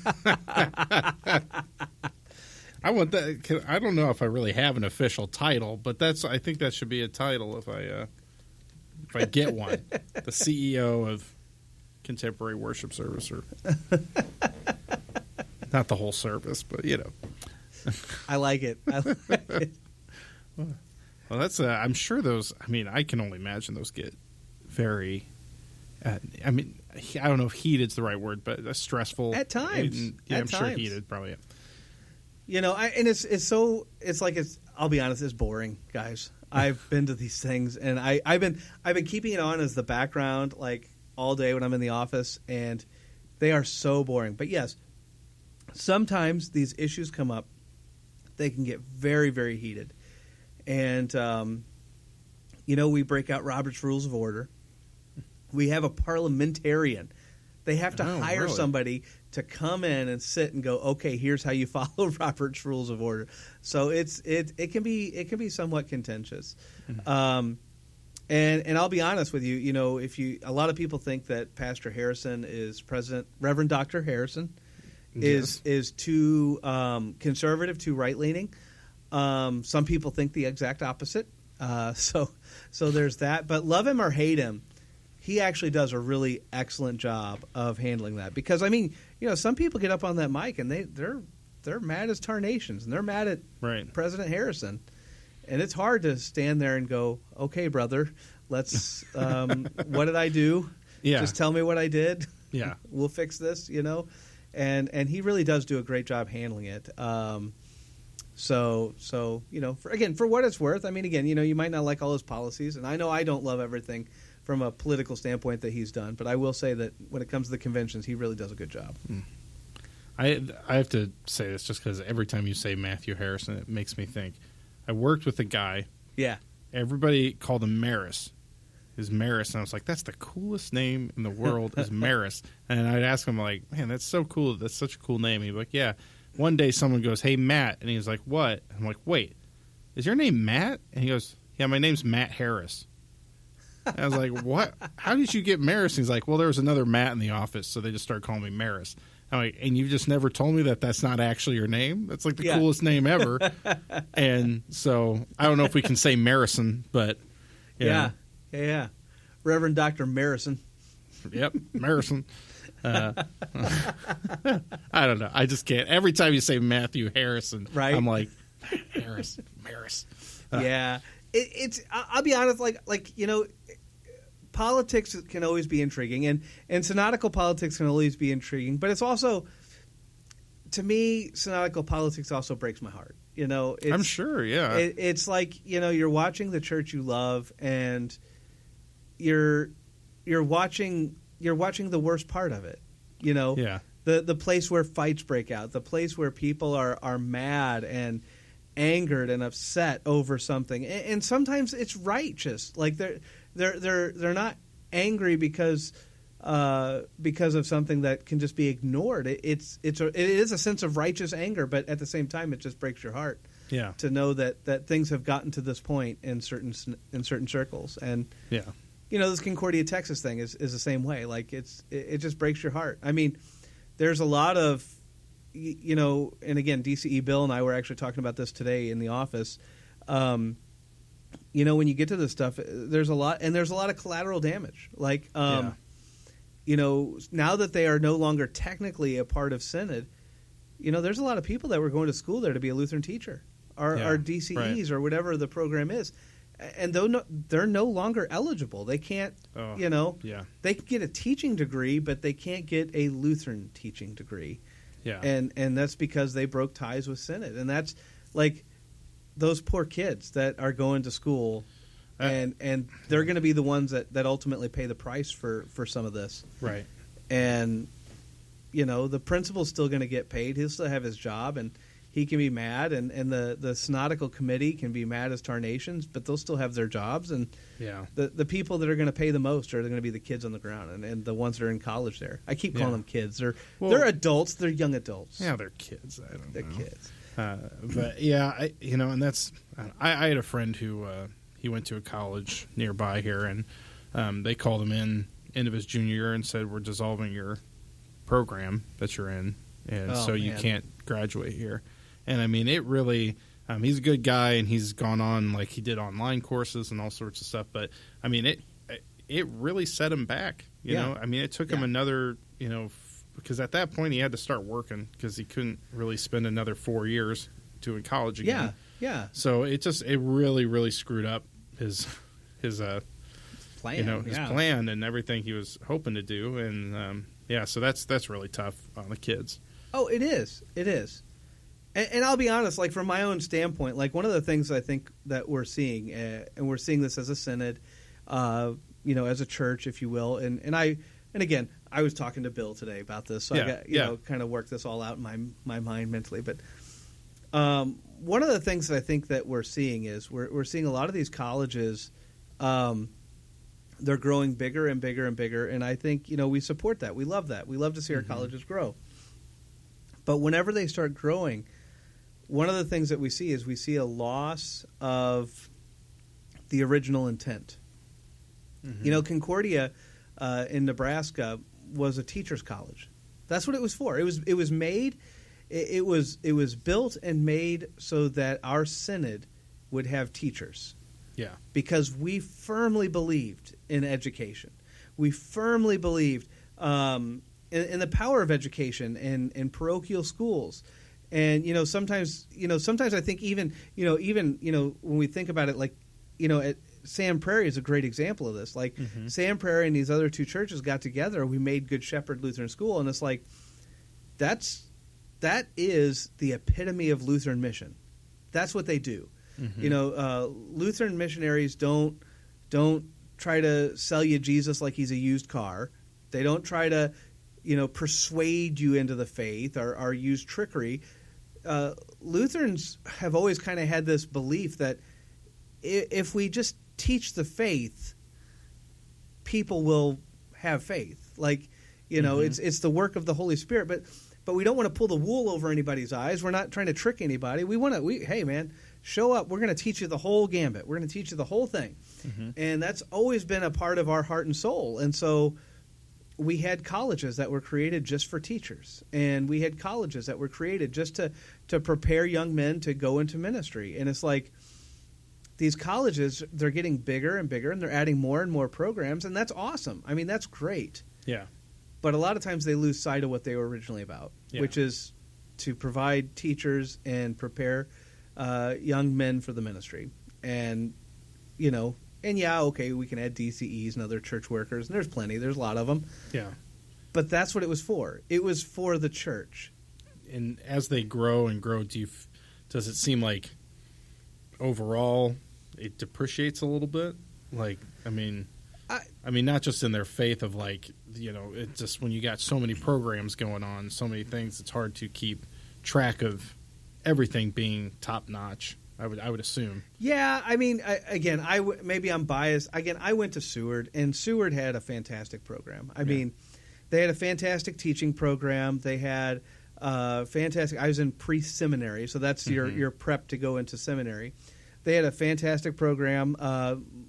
Speaker 2: I want that. I don't know if I really have an official title, but I think that should be a title if I get one. The CEO of contemporary worship service, or not the whole service, but
Speaker 1: I like it.
Speaker 2: Well, that's. I'm sure those. I mean, I can only imagine those get very. I don't know if heated's the right word, but stressful
Speaker 1: at times.
Speaker 2: I'm sure heated, probably.
Speaker 1: I'll be honest, it's boring, guys. I've been to these things, and I've been keeping it on as the background, like all day when I'm in the office, and they are so boring. But yes, sometimes these issues come up. They can get very, very heated. And, we break out Robert's Rules of Order. We have a parliamentarian. They have to hire somebody to come in and sit and go, okay, here's how you follow Robert's Rules of Order. So it can be somewhat contentious. And I'll be honest with you, a lot of people think that Pastor Harrison is Reverend Dr. Harrison is too conservative, too right-leaning. Some people think the exact opposite. So there's that. But love him or hate him, he actually does a really excellent job of handling that. Because, some people get up on that mic and they're mad as tarnations, and they're mad at President Harrison. And it's hard to stand there and go, okay, brother, let's, what did I do?
Speaker 2: Yeah.
Speaker 1: Just tell me what I did.
Speaker 2: Yeah.
Speaker 1: We'll fix this, And he really does do a great job handling it. So for what it's worth, you might not like all his policies. And I know I don't love everything from a political standpoint that he's done. But I will say that when it comes to the conventions, he really does a good job.
Speaker 2: I have to say this just because every time you say Matthew Harrison, it makes me think. I worked with a guy.
Speaker 1: Yeah.
Speaker 2: Everybody called him Maris. His Maris. And I was like, that's the coolest name in the world is Maris. And I'd ask him, like, man, that's so cool. That's such a cool name. He'd be like, yeah. One day someone goes, hey, Matt. And he's like, what? I'm like, wait, is your name Matt? And he goes, yeah, my name's Matt Harris. And I was like, what? How did you get Maris? And he's like, well, there was another Matt in the office, so they just started calling me Maris. I'm like, and you just never told me that that's not actually your name? That's like the coolest name ever. And so I don't know if we can say Marison, but
Speaker 1: yeah. Reverend Dr. Marison.
Speaker 2: Yep, Marison. I don't know. I just can't. Every time you say Matthew Harrison, I'm like, Maris.
Speaker 1: Yeah. It's. I'll be honest. Politics can always be intriguing, and synodical politics can always be intriguing. But it's also, to me, synodical politics also breaks my heart.
Speaker 2: I'm sure. Yeah.
Speaker 1: It's like you're watching the church you love, and you're watching the worst part of it.
Speaker 2: Yeah.
Speaker 1: The place where fights break out, the place where people are mad and angered and upset over something, and sometimes it's righteous. Like they're not angry because of something that can just be ignored. It is a sense of righteous anger, but at the same time, it just breaks your heart.
Speaker 2: Yeah.
Speaker 1: To know that things have gotten to this point in certain circles, and this Concordia, Texas thing is the same way. Like it just breaks your heart. There's a lot of and again, DCE Bill and I were actually talking about this today in the office. When you get to this stuff, there's a lot of collateral damage. Now that they are no longer technically a part of Synod, there's a lot of people that were going to school there to be a Lutheran teacher or DCEs or whatever the program is. And they're no longer eligible. They can't, they can get a teaching degree, but they can't get a Lutheran teaching degree.
Speaker 2: Yeah.
Speaker 1: And that's because they broke ties with Synod. And that's like those poor kids that are going to school, and they're going to be the ones that ultimately pay the price for some of this.
Speaker 2: Right.
Speaker 1: And, the principal's still going to get paid. He'll still have his job, and he can be mad, and the synodical committee can be mad as tarnations, but they'll still have their jobs. And the people that are going to pay the most are going to be the kids on the ground and the ones that are in college there. I keep calling them kids. They're adults. They're young adults.
Speaker 2: Yeah, they're kids.
Speaker 1: They're kids.
Speaker 2: But yeah, and that's I had a friend who he went to a college nearby here, and they called him in end of his junior year and said, we're dissolving your program that you're in, and you can't graduate here. And it really, he's a good guy, and he's gone on, like he did online courses and all sorts of stuff. But it really set him back. You know, it took him another, because at that point he had to start working because he couldn't really spend another 4 years doing college again.
Speaker 1: Yeah.
Speaker 2: So it really, really screwed up his
Speaker 1: plan,
Speaker 2: his plan and everything he was hoping to do. And so that's really tough on the kids.
Speaker 1: Oh, it is. It is. And I'll be honest, like from my own standpoint, like one of the things I think that we're seeing, and we're seeing this as a synod, as a church, if you will, and again, I was talking to Bill today about this, so I got kind of work this all out in my mind mentally. But one of the things that I think that we're seeing is we're seeing a lot of these colleges, they're growing bigger and bigger and bigger, and I think we support that. We love that. We love to see our colleges grow. But whenever they start growing, one of the things that we see is we see a loss of the original intent. Mm-hmm. Concordia in Nebraska was a teachers' college. That's what it was for. It was made. It was built and made so that our synod would have teachers.
Speaker 2: Yeah.
Speaker 1: Because we firmly believed in education. We firmly believed in the power of education and in parochial schools. And sometimes I think even when we think about it, like at Sam Prairie is a great example of this. Like mm-hmm. Sam Prairie and these other two churches got together. We made Good Shepherd Lutheran School, and it's like that is the epitome of Lutheran mission. That's what they do. Mm-hmm. Lutheran missionaries don't try to sell you Jesus like he's a used car. They don't try to persuade you into the faith or use trickery. Lutherans have always kind of had this belief that if we just teach the faith, people will have faith. Like, mm-hmm. it's the work of the Holy Spirit, but we don't want to pull the wool over anybody's eyes. We're not trying to trick anybody. Hey man, show up. We're going to teach you the whole gambit. We're going to teach you the whole thing. Mm-hmm. And that's always been a part of our heart and soul. And so we had colleges that were created just for teachers, and we had colleges that were created just to prepare young men to go into ministry. And it's like these colleges, they're getting bigger and bigger, and they're adding more and more programs, and that's awesome. I mean, that's great.
Speaker 2: Yeah.
Speaker 1: But a lot of times they lose sight of what they were originally about, which is to provide teachers and prepare young men for the ministry. And, okay, we can add DCEs and other church workers, and there's plenty. There's a lot of them.
Speaker 2: Yeah.
Speaker 1: But that's what it was for. It was for the church.
Speaker 2: And as they grow and grow, does it seem like overall it depreciates a little bit? Like, I mean, not just in their faith of it's just when you got so many programs going on, so many things, it's hard to keep track of everything being top notch. I would assume. Yeah, I mean, maybe I'm biased. Again, I went to Seward, and Seward had a fantastic program. I mean, they had a fantastic teaching program. They had fantastic. I was in pre-seminary, so that's mm-hmm. your prep to go into seminary. They had a fantastic program.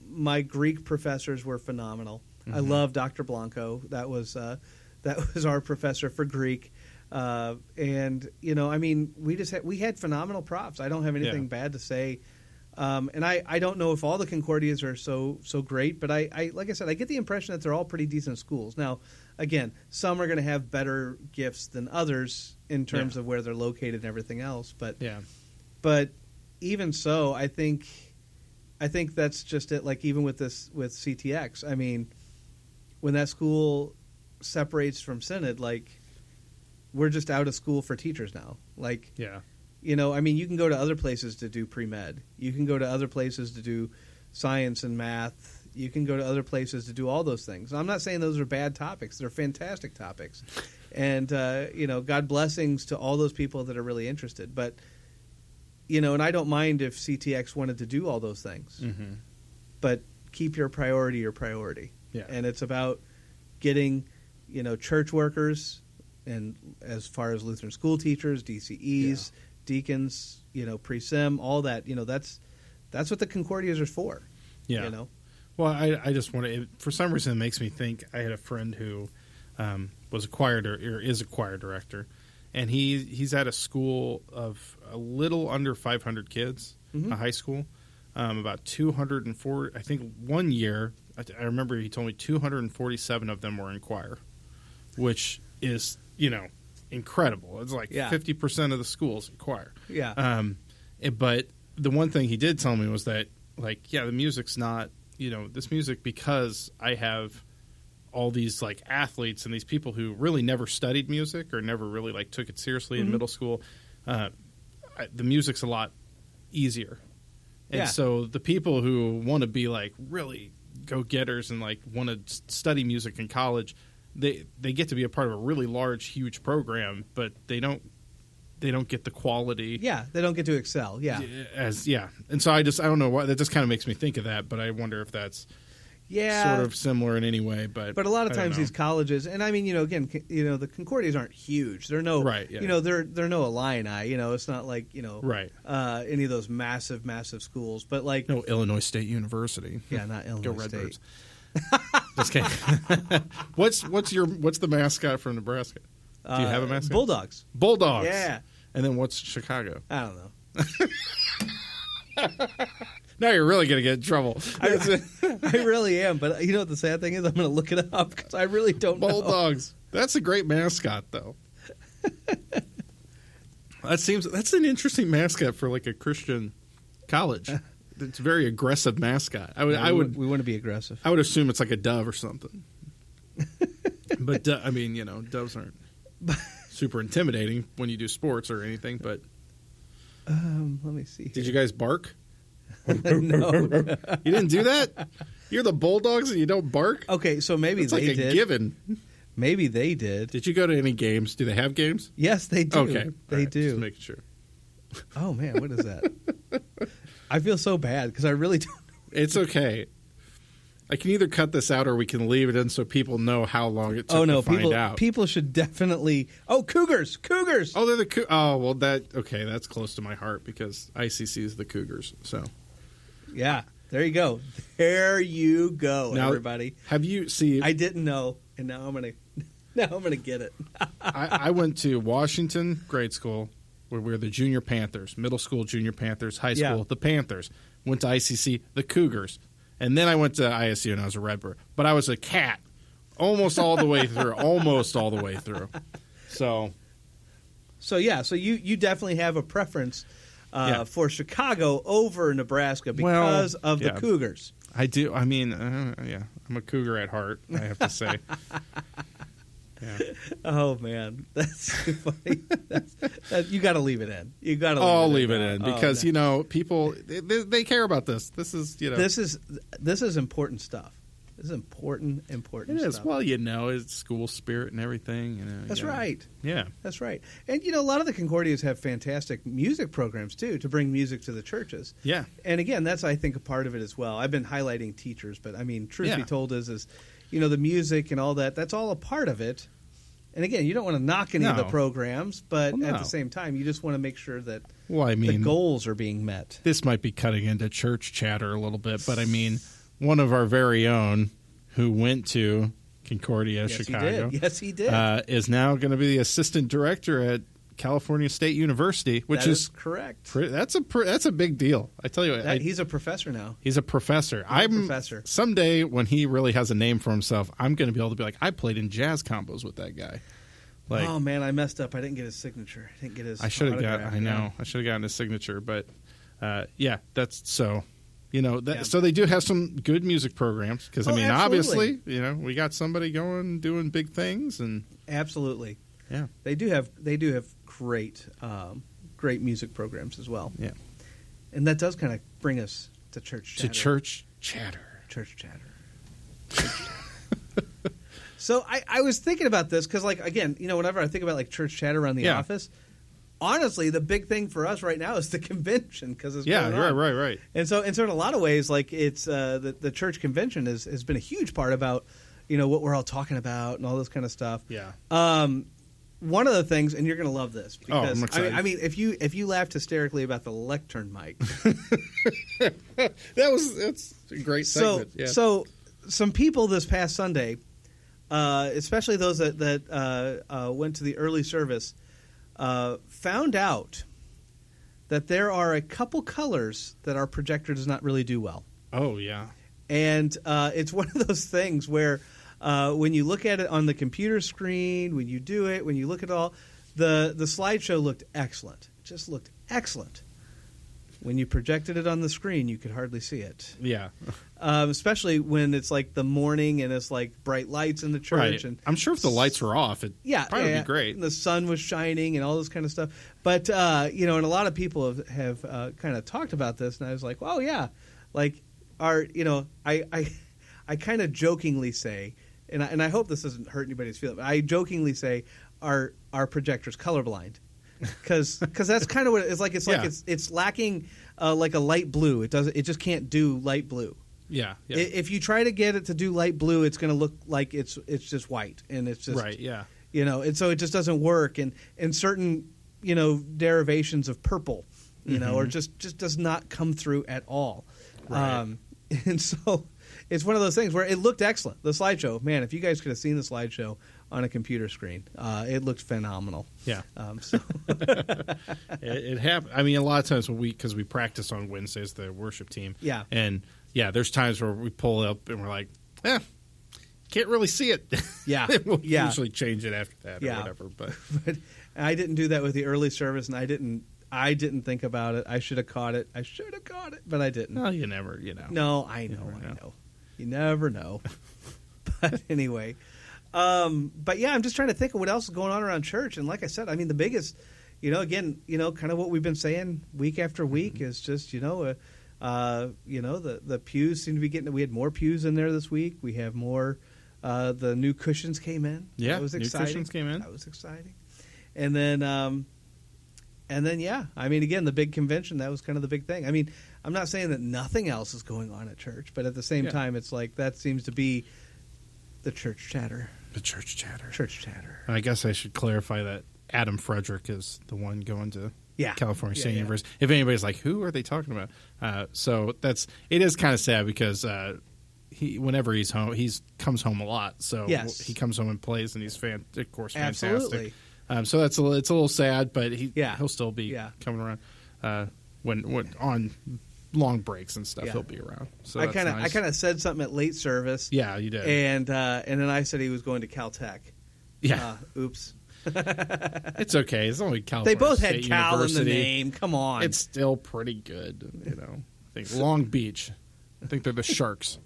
Speaker 2: My Greek professors were phenomenal. Mm-hmm. I love Dr. Blanco. That was our professor for Greek. And we had phenomenal profs. I don't have anything bad to say. And I don't know if all the Concordias are so great, but I like I said, I get the impression that they're all pretty decent schools. Now, again, some are going to have better gifts than others in terms of where they're located and everything else. But even so, I think that's just it. Like even with CTX, I mean, when that school separates from Synod, like, we're just out of school for teachers now. Like, you can go to other places to do pre-med. You can go to other places to do science and math. You can go to other places to do all those things. I'm not saying those are bad topics. They're fantastic topics. And, God blessings to all those people that are really interested. But, and I don't mind if CTX wanted to do all those things. Mm-hmm. But keep your priority. Yeah. And it's about getting, church workers, and as far as Lutheran school teachers, DCEs, deacons, pre-sim, all that, that's what the Concordias are for. Yeah. Well, I just want to, for some reason it makes me think, I had a friend who was a choir or is a choir director, and he's at a school of a little under 500 kids, mm-hmm. a high school, about 204. I think one year, I remember he told me 247 of them were in choir, which is incredible. It's like 50% of the schools in choir. Yeah. But the one thing he did tell me was that, the music's not, this music, because I have all these athletes and these people who really never studied music or never really took it seriously mm-hmm. in middle school. The music's a lot easier. And so the people who want to be really go-getters and want to study music in college, they get to be a part of a really large, huge program, but they don't get the quality.
Speaker 1: Yeah, they don't get to excel. Yeah,
Speaker 2: and so I don't know why that just kind of makes me think of that, but I wonder if that's sort of similar in any way. But
Speaker 1: a lot of times these colleges, and I mean, again, the Concordias aren't huge. They're no they're no Illini. It's not like any of those massive schools, but
Speaker 2: no Illinois State University.
Speaker 1: Yeah, not Illinois
Speaker 2: Go
Speaker 1: State.
Speaker 2: Redbirds. Just kidding. What's the mascot from Nebraska? Do you have a mascot?
Speaker 1: Bulldogs.
Speaker 2: Bulldogs.
Speaker 1: Yeah.
Speaker 2: And then what's Chicago?
Speaker 1: I don't know.
Speaker 2: Now you're really going to get in trouble.
Speaker 1: I really am, but you know what the sad thing is? I'm going to look it up because I really don't know.
Speaker 2: Bulldogs. That's a great mascot, though. That's an interesting mascot for like a Christian college. It's a very aggressive mascot. We want
Speaker 1: to be aggressive.
Speaker 2: I would assume it's like a dove or something. But I mean, doves aren't super intimidating when you do sports or anything. But
Speaker 1: let me see.
Speaker 2: Did you guys bark?
Speaker 1: No.
Speaker 2: You didn't do that? You're the Bulldogs and you don't bark?
Speaker 1: Okay, so maybe
Speaker 2: it's
Speaker 1: they
Speaker 2: like
Speaker 1: did.
Speaker 2: A given.
Speaker 1: Maybe they did.
Speaker 2: Did you go to any games? Do they have games?
Speaker 1: Yes, they do.
Speaker 2: Okay.
Speaker 1: They do.
Speaker 2: Just making sure.
Speaker 1: Oh, man, what is that? I feel so bad because I really don't know.
Speaker 2: It's okay. I can either cut this out or we can leave it in so people know how long it took to find out.
Speaker 1: People should definitely... Oh, Cougars! Cougars!
Speaker 2: Oh, they're the... Oh, well, that's close to my heart because ICC is the Cougars, so...
Speaker 1: Yeah, there you go. There you go, now, everybody.
Speaker 2: Have you... See...
Speaker 1: I didn't know, and now I'm gonna get it.
Speaker 2: I went to Washington grade school, where we were the Junior Panthers, middle school Junior Panthers, high school the Panthers. Went to ICC, the Cougars. And then I went to ISU and I was a Redbird. But I was a cat almost all the way through. So you definitly have a preference for Chicago over Nebraska because of the Cougars. I do. I mean, I'm a Cougar at heart, I have to say. Yeah.
Speaker 1: Oh man, that's too funny. You got to leave it in. You got to.
Speaker 2: I'll leave it in because people they care about this. This is
Speaker 1: this is important stuff. This is important
Speaker 2: it
Speaker 1: stuff.
Speaker 2: Is. Well, it's school spirit and everything.
Speaker 1: That's right.
Speaker 2: Yeah,
Speaker 1: that's right. And a lot of the Concordias have fantastic music programs too to bring music to the churches.
Speaker 2: Yeah.
Speaker 1: And again, that's I think a part of it as well. I've been highlighting teachers, but I mean, truth be told, is the music and all that. That's all a part of it. And again, you don't want to knock any of the programs, but at the same time, you just want to make sure that the goals are being met.
Speaker 2: This might be cutting into church chatter a little bit, but I mean, one of our very own who went to Concordia, Chicago.
Speaker 1: Yes, he did.
Speaker 2: Is now going to be the assistant director at California State University, which
Speaker 1: is correct.
Speaker 2: That's a big deal. I tell you,
Speaker 1: he's a professor now.
Speaker 2: He's a professor. I'm a professor. Someday, when he really has a name for himself, I'm going to be able to be like, I played in jazz combos with that guy. Like,
Speaker 1: oh man, I messed up. I didn't get his signature. I didn't get his.
Speaker 2: I should have got. I know. I should have gotten his signature, but that's so. So they do have some good music programs because obviously, we got somebody doing big things and
Speaker 1: absolutely.
Speaker 2: Yeah,
Speaker 1: they do have great music programs as well.
Speaker 2: Yeah,
Speaker 1: and that does kind of bring us to church chatter.
Speaker 2: Church chatter.
Speaker 1: So I was thinking about this because, again, whenever I think about church chatter around the office, honestly, the big thing for us right now is the convention because it's going on.
Speaker 2: Right.
Speaker 1: And so in a lot of ways, it's the church convention has been a huge part about what we're all talking about and all this kind of stuff.
Speaker 2: Yeah.
Speaker 1: One of the things, and you're going to love this, because
Speaker 2: I'm excited.
Speaker 1: I mean, if you laughed hysterically about the lectern mic,
Speaker 2: that's a great segment.
Speaker 1: So some people this past Sunday, especially those that went to the early service, found out that there are a couple colors that our projector does not really do well.
Speaker 2: Oh yeah,
Speaker 1: and it's one of those things where. When you look at it on the computer screen, when you look at it all, the slideshow looked excellent. Just looked excellent. When you projected it on the screen, you could hardly see it.
Speaker 2: Yeah.
Speaker 1: Especially when it's the morning and it's bright lights in the church.
Speaker 2: Right. And I'm sure if the lights were off, it'd probably be great.
Speaker 1: And the sun was shining and all this kind of stuff. But, and a lot of people have kind of talked about this, and I was like, well, yeah. I kind of jokingly say, and I hope this doesn't hurt anybody's feelings, but I jokingly say our projector's colorblind because that's kind of what it's like. It's lacking like a light blue. It just can't do light blue.
Speaker 2: Yeah.
Speaker 1: If you try to get it to do light blue, it's going to look like it's just white, and it's just
Speaker 2: right. Yeah.
Speaker 1: And so it just doesn't work. And certain derivations of purple, or just does not come through at all.
Speaker 2: Right.
Speaker 1: And so. it's one of those things where it looked excellent. The slideshow, man, if you guys could have seen the slideshow on a computer screen, it looked phenomenal.
Speaker 2: Yeah.
Speaker 1: So
Speaker 2: it happened. I mean, a lot of times because we practice on Wednesdays, the worship team.
Speaker 1: Yeah.
Speaker 2: And there's times where we pull up and we're like, can't really see it.
Speaker 1: Yeah.
Speaker 2: We'll usually change it after that or whatever.
Speaker 1: But I didn't do that with the early service, and I didn't think about it. I should have caught it. But I didn't.
Speaker 2: No, you never,
Speaker 1: No, I know. You never know. But anyway, but yeah, I'm just trying to think of what else is going on around church. And like I said, I mean, the biggest, again, kind of what we've been saying week after week is just, the pews seem to be getting. We had more pews in there this week. We have more. The new cushions came in.
Speaker 2: Yeah,
Speaker 1: that was exciting.
Speaker 2: New cushions came in.
Speaker 1: That was exciting. And then, I mean, again, the big convention, that was kind of the big thing. I mean, I'm not saying that nothing else is going on at church, but at the same time, it's like that seems to be the church chatter.
Speaker 2: The church chatter.
Speaker 1: Church chatter.
Speaker 2: I guess I should clarify that Adam Frederick is the one going to California State University. If anybody's like, who are they talking about? So it is kind of sad because whenever he's home, he comes home a lot. So he comes home and plays, and he's of course fantastic.
Speaker 1: Absolutely.
Speaker 2: So it's a little sad, but he'll still be coming around when on long breaks and stuff. He'll be around. So
Speaker 1: I kind of said something at late service.
Speaker 2: Yeah, you did.
Speaker 1: And then I said he was going to Caltech.
Speaker 2: Yeah.
Speaker 1: Oops.
Speaker 2: It's okay. It's only California.
Speaker 1: They both
Speaker 2: State
Speaker 1: had Cal
Speaker 2: University.
Speaker 1: in the name. Come on.
Speaker 2: It's still pretty good. I think Long Beach. I think they're the Sharks.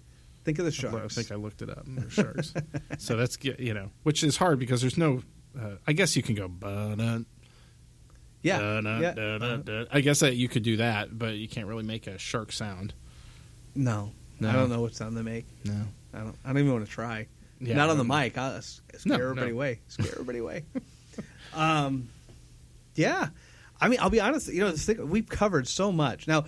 Speaker 1: Think of the Sharks.
Speaker 2: I think I looked it up. They're Sharks. So that's which is hard because there's no. I guess you can go. I guess that you could do that, but you can't really make a shark sound.
Speaker 1: No. I don't know what sound they make.
Speaker 2: No,
Speaker 1: I don't even want to try.
Speaker 2: Yeah,
Speaker 1: not on the mic. I'll scare everybody away. Scare everybody away. Yeah. I mean, I'll be honest. We've covered so much now.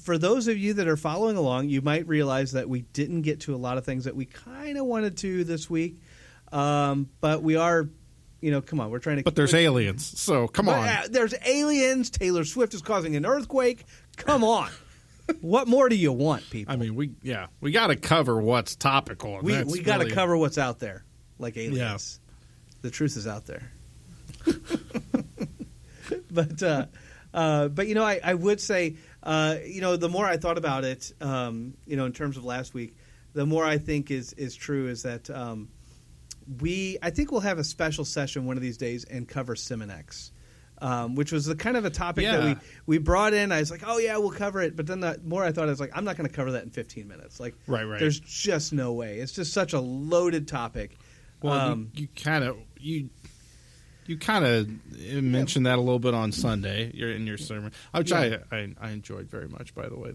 Speaker 1: For those of you that are following along, you might realize that we didn't get to a lot of things that we kind of wanted to this week. But we are. Come on, we're trying to.
Speaker 2: But there's aliens, so come on.
Speaker 1: There's aliens. Taylor Swift is causing an earthquake. Come on. What more do you want, people?
Speaker 2: I mean, we got to cover what's topical.
Speaker 1: We got to cover what's out there, like aliens. Yeah. The truth is out there. But I would say, the more I thought about it, in terms of last week, the more I think is true is that I think we'll have a special session one of these days and cover Simonex, which was the kind of a topic that we brought in. I was like, oh yeah, we'll cover it. But then the more I thought, I was like, I'm not going to cover that in 15 minutes. Like,
Speaker 2: right.
Speaker 1: There's just no way. It's just such a loaded topic.
Speaker 2: Well, you kind of mentioned that a little bit on Sunday in your sermon, which I enjoyed very much, by the way.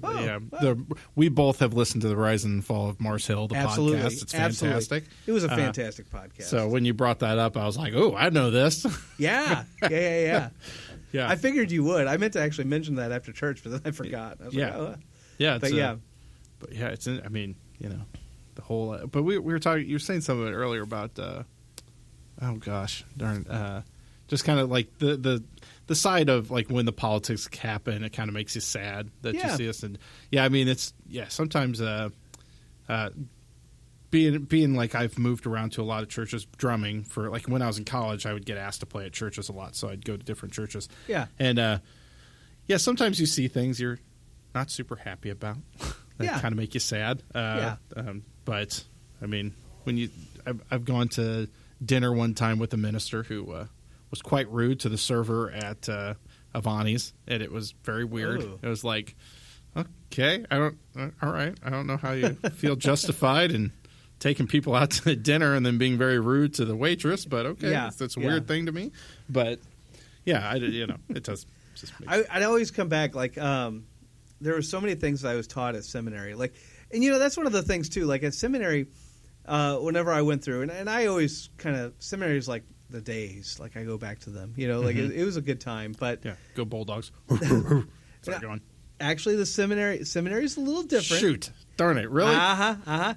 Speaker 2: We both have listened to the Rise and Fall of Mars Hill, the podcast. It's fantastic.
Speaker 1: It was a fantastic podcast.
Speaker 2: So when you brought that up, I was like, oh, I know this.
Speaker 1: Yeah.
Speaker 2: Yeah.
Speaker 1: I figured you would. I meant to actually mention that after church, but then I forgot. I was like, oh.
Speaker 2: Yeah.
Speaker 1: It's
Speaker 2: I mean, the whole. But we were talking. You were saying something earlier about. Oh gosh, darn! Just kind of like the side of like when the politics happen, it kind of makes you sad that you see us. And I mean, it's sometimes being like I've moved around to a lot of churches drumming for like when I was in college, I would get asked to play at churches a lot, so I'd go to different churches.
Speaker 1: Yeah,
Speaker 2: and sometimes you see things you're not super happy about that kind of make you sad. But I mean, when I've gone to dinner one time with a minister who was quite rude to the server at Avani's, and it was very weird. Ooh. It was like, okay, all right, I don't know how you feel justified in taking people out to dinner and then being very rude to the waitress, but okay, that's a weird thing to me. But it does.
Speaker 1: I'd always come back like there were so many things that I was taught at seminary, like, and that's one of the things too, like at seminary. Whenever I went through, and I always kind of, seminary is like the days, like I go back to them, like it was a good time. But
Speaker 2: go Bulldogs. Sorry, go on.
Speaker 1: Actually, the seminary is a little different.
Speaker 2: Shoot, darn it, really?
Speaker 1: That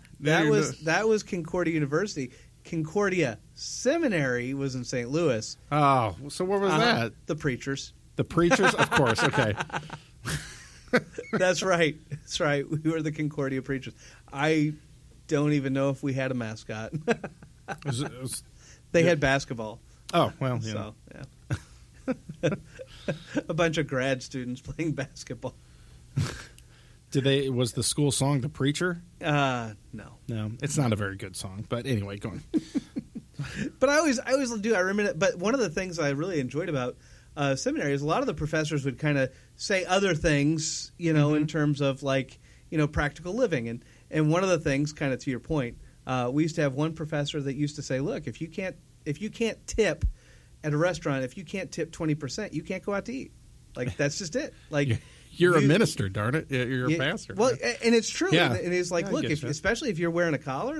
Speaker 1: was Concordia University. Concordia Seminary was in St. Louis.
Speaker 2: Oh, so what was that?
Speaker 1: The Preachers.
Speaker 2: The Preachers, of course. Okay.
Speaker 1: That's right. That's right. We were the Concordia preachers. I don't even know if we had a mascot. They had basketball.
Speaker 2: Oh, well, yeah.
Speaker 1: So, yeah. A bunch of grad students playing basketball.
Speaker 2: Was the school song The Preacher?
Speaker 1: No.
Speaker 2: No, it's not a very good song. But anyway, go on.
Speaker 1: But I always do. I remember. But one of the things I really enjoyed about seminary is a lot of the professors would kind of say other things, in terms of practical living. And one of the things, kind of to your point, we used to have one professor that used to say, look, if you can't tip at a restaurant, if you can't tip 20%, you can't go out to eat. That's just it.
Speaker 2: You're a minister, darn it. You're a pastor.
Speaker 1: Well, and it's true.
Speaker 2: Yeah.
Speaker 1: And it's like, look, especially if you're wearing a collar,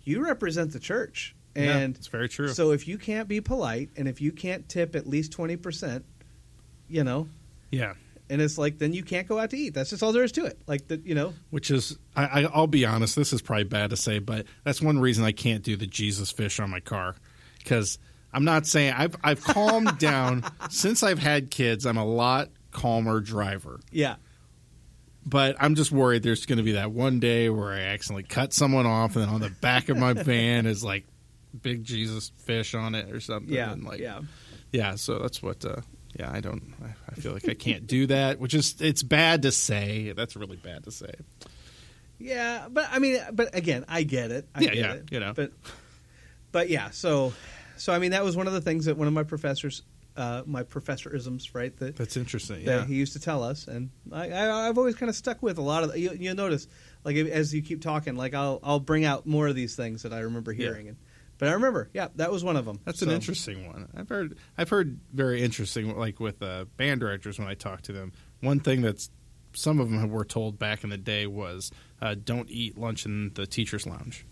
Speaker 1: you represent the church. And
Speaker 2: it's very true.
Speaker 1: So if you can't be polite and if you can't tip at least 20%, Yeah. And it's then you can't go out to eat. That's just all there is to it.
Speaker 2: Which is, I'll be honest, this is probably bad to say, but that's one reason I can't do the Jesus fish on my car. Because I'm not saying, I've calmed down. Since I've had kids, I'm a lot calmer driver.
Speaker 1: Yeah.
Speaker 2: But I'm just worried there's going to be that one day where I accidentally cut someone off and then on the back of my van is big Jesus fish on it or something.
Speaker 1: Yeah,
Speaker 2: and yeah. So that's what. I feel like I can't do that, which is it's bad to say. That's really bad to say.
Speaker 1: Yeah, but again, I get it. I get it. But yeah. So that was one of the things that one of my professors, my professorisms, right?
Speaker 2: That's interesting.
Speaker 1: That he used to tell us, and I've always kind of stuck with a lot of. You'll notice, as you keep talking, I'll bring out more of these things that I remember hearing.
Speaker 2: Yeah.
Speaker 1: But I remember, that was one of them.
Speaker 2: That's an interesting one. I've heard very interesting, with band directors when I talk to them. One thing that's some of them were told back in the day was don't eat lunch in the teacher's lounge,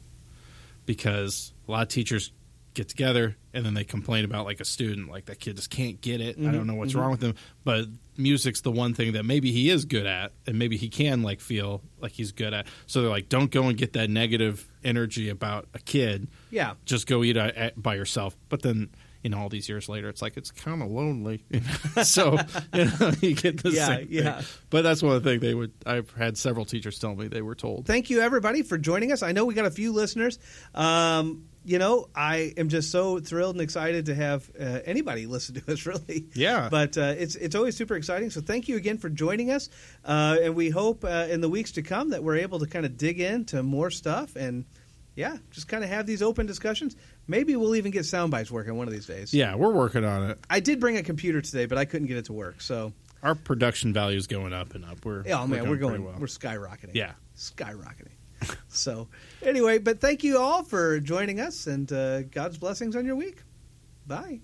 Speaker 2: because a lot of teachers get together and then they complain about a student, that kid just can't get it. I don't know what's wrong with him, but music's the one thing that maybe he is good at and maybe he can feel like he's good at. So they're don't go and get that negative energy about a kid.
Speaker 1: Yeah.
Speaker 2: Just go eat by yourself. But then, all these years later, it's it's kind of lonely. So, you get the same thing. But that's one of the things I've had several teachers tell me they were told.
Speaker 1: Thank you, everybody, for joining us. I know we got a few listeners. I am just so thrilled and excited to have anybody listen to us, really.
Speaker 2: Yeah.
Speaker 1: But it's always super exciting. So thank you again for joining us. And we hope in the weeks to come that we're able to kind of dig into more stuff and, just kind of have these open discussions. Maybe we'll even get sound bites working one of these days.
Speaker 2: Yeah, we're working on it.
Speaker 1: I did bring a computer today, but I couldn't get it to work. So
Speaker 2: our production value is going up and up. We're
Speaker 1: going
Speaker 2: well.
Speaker 1: We're skyrocketing.
Speaker 2: Yeah.
Speaker 1: Skyrocketing. So, anyway, but thank you all for joining us, and God's blessings on your week. Bye.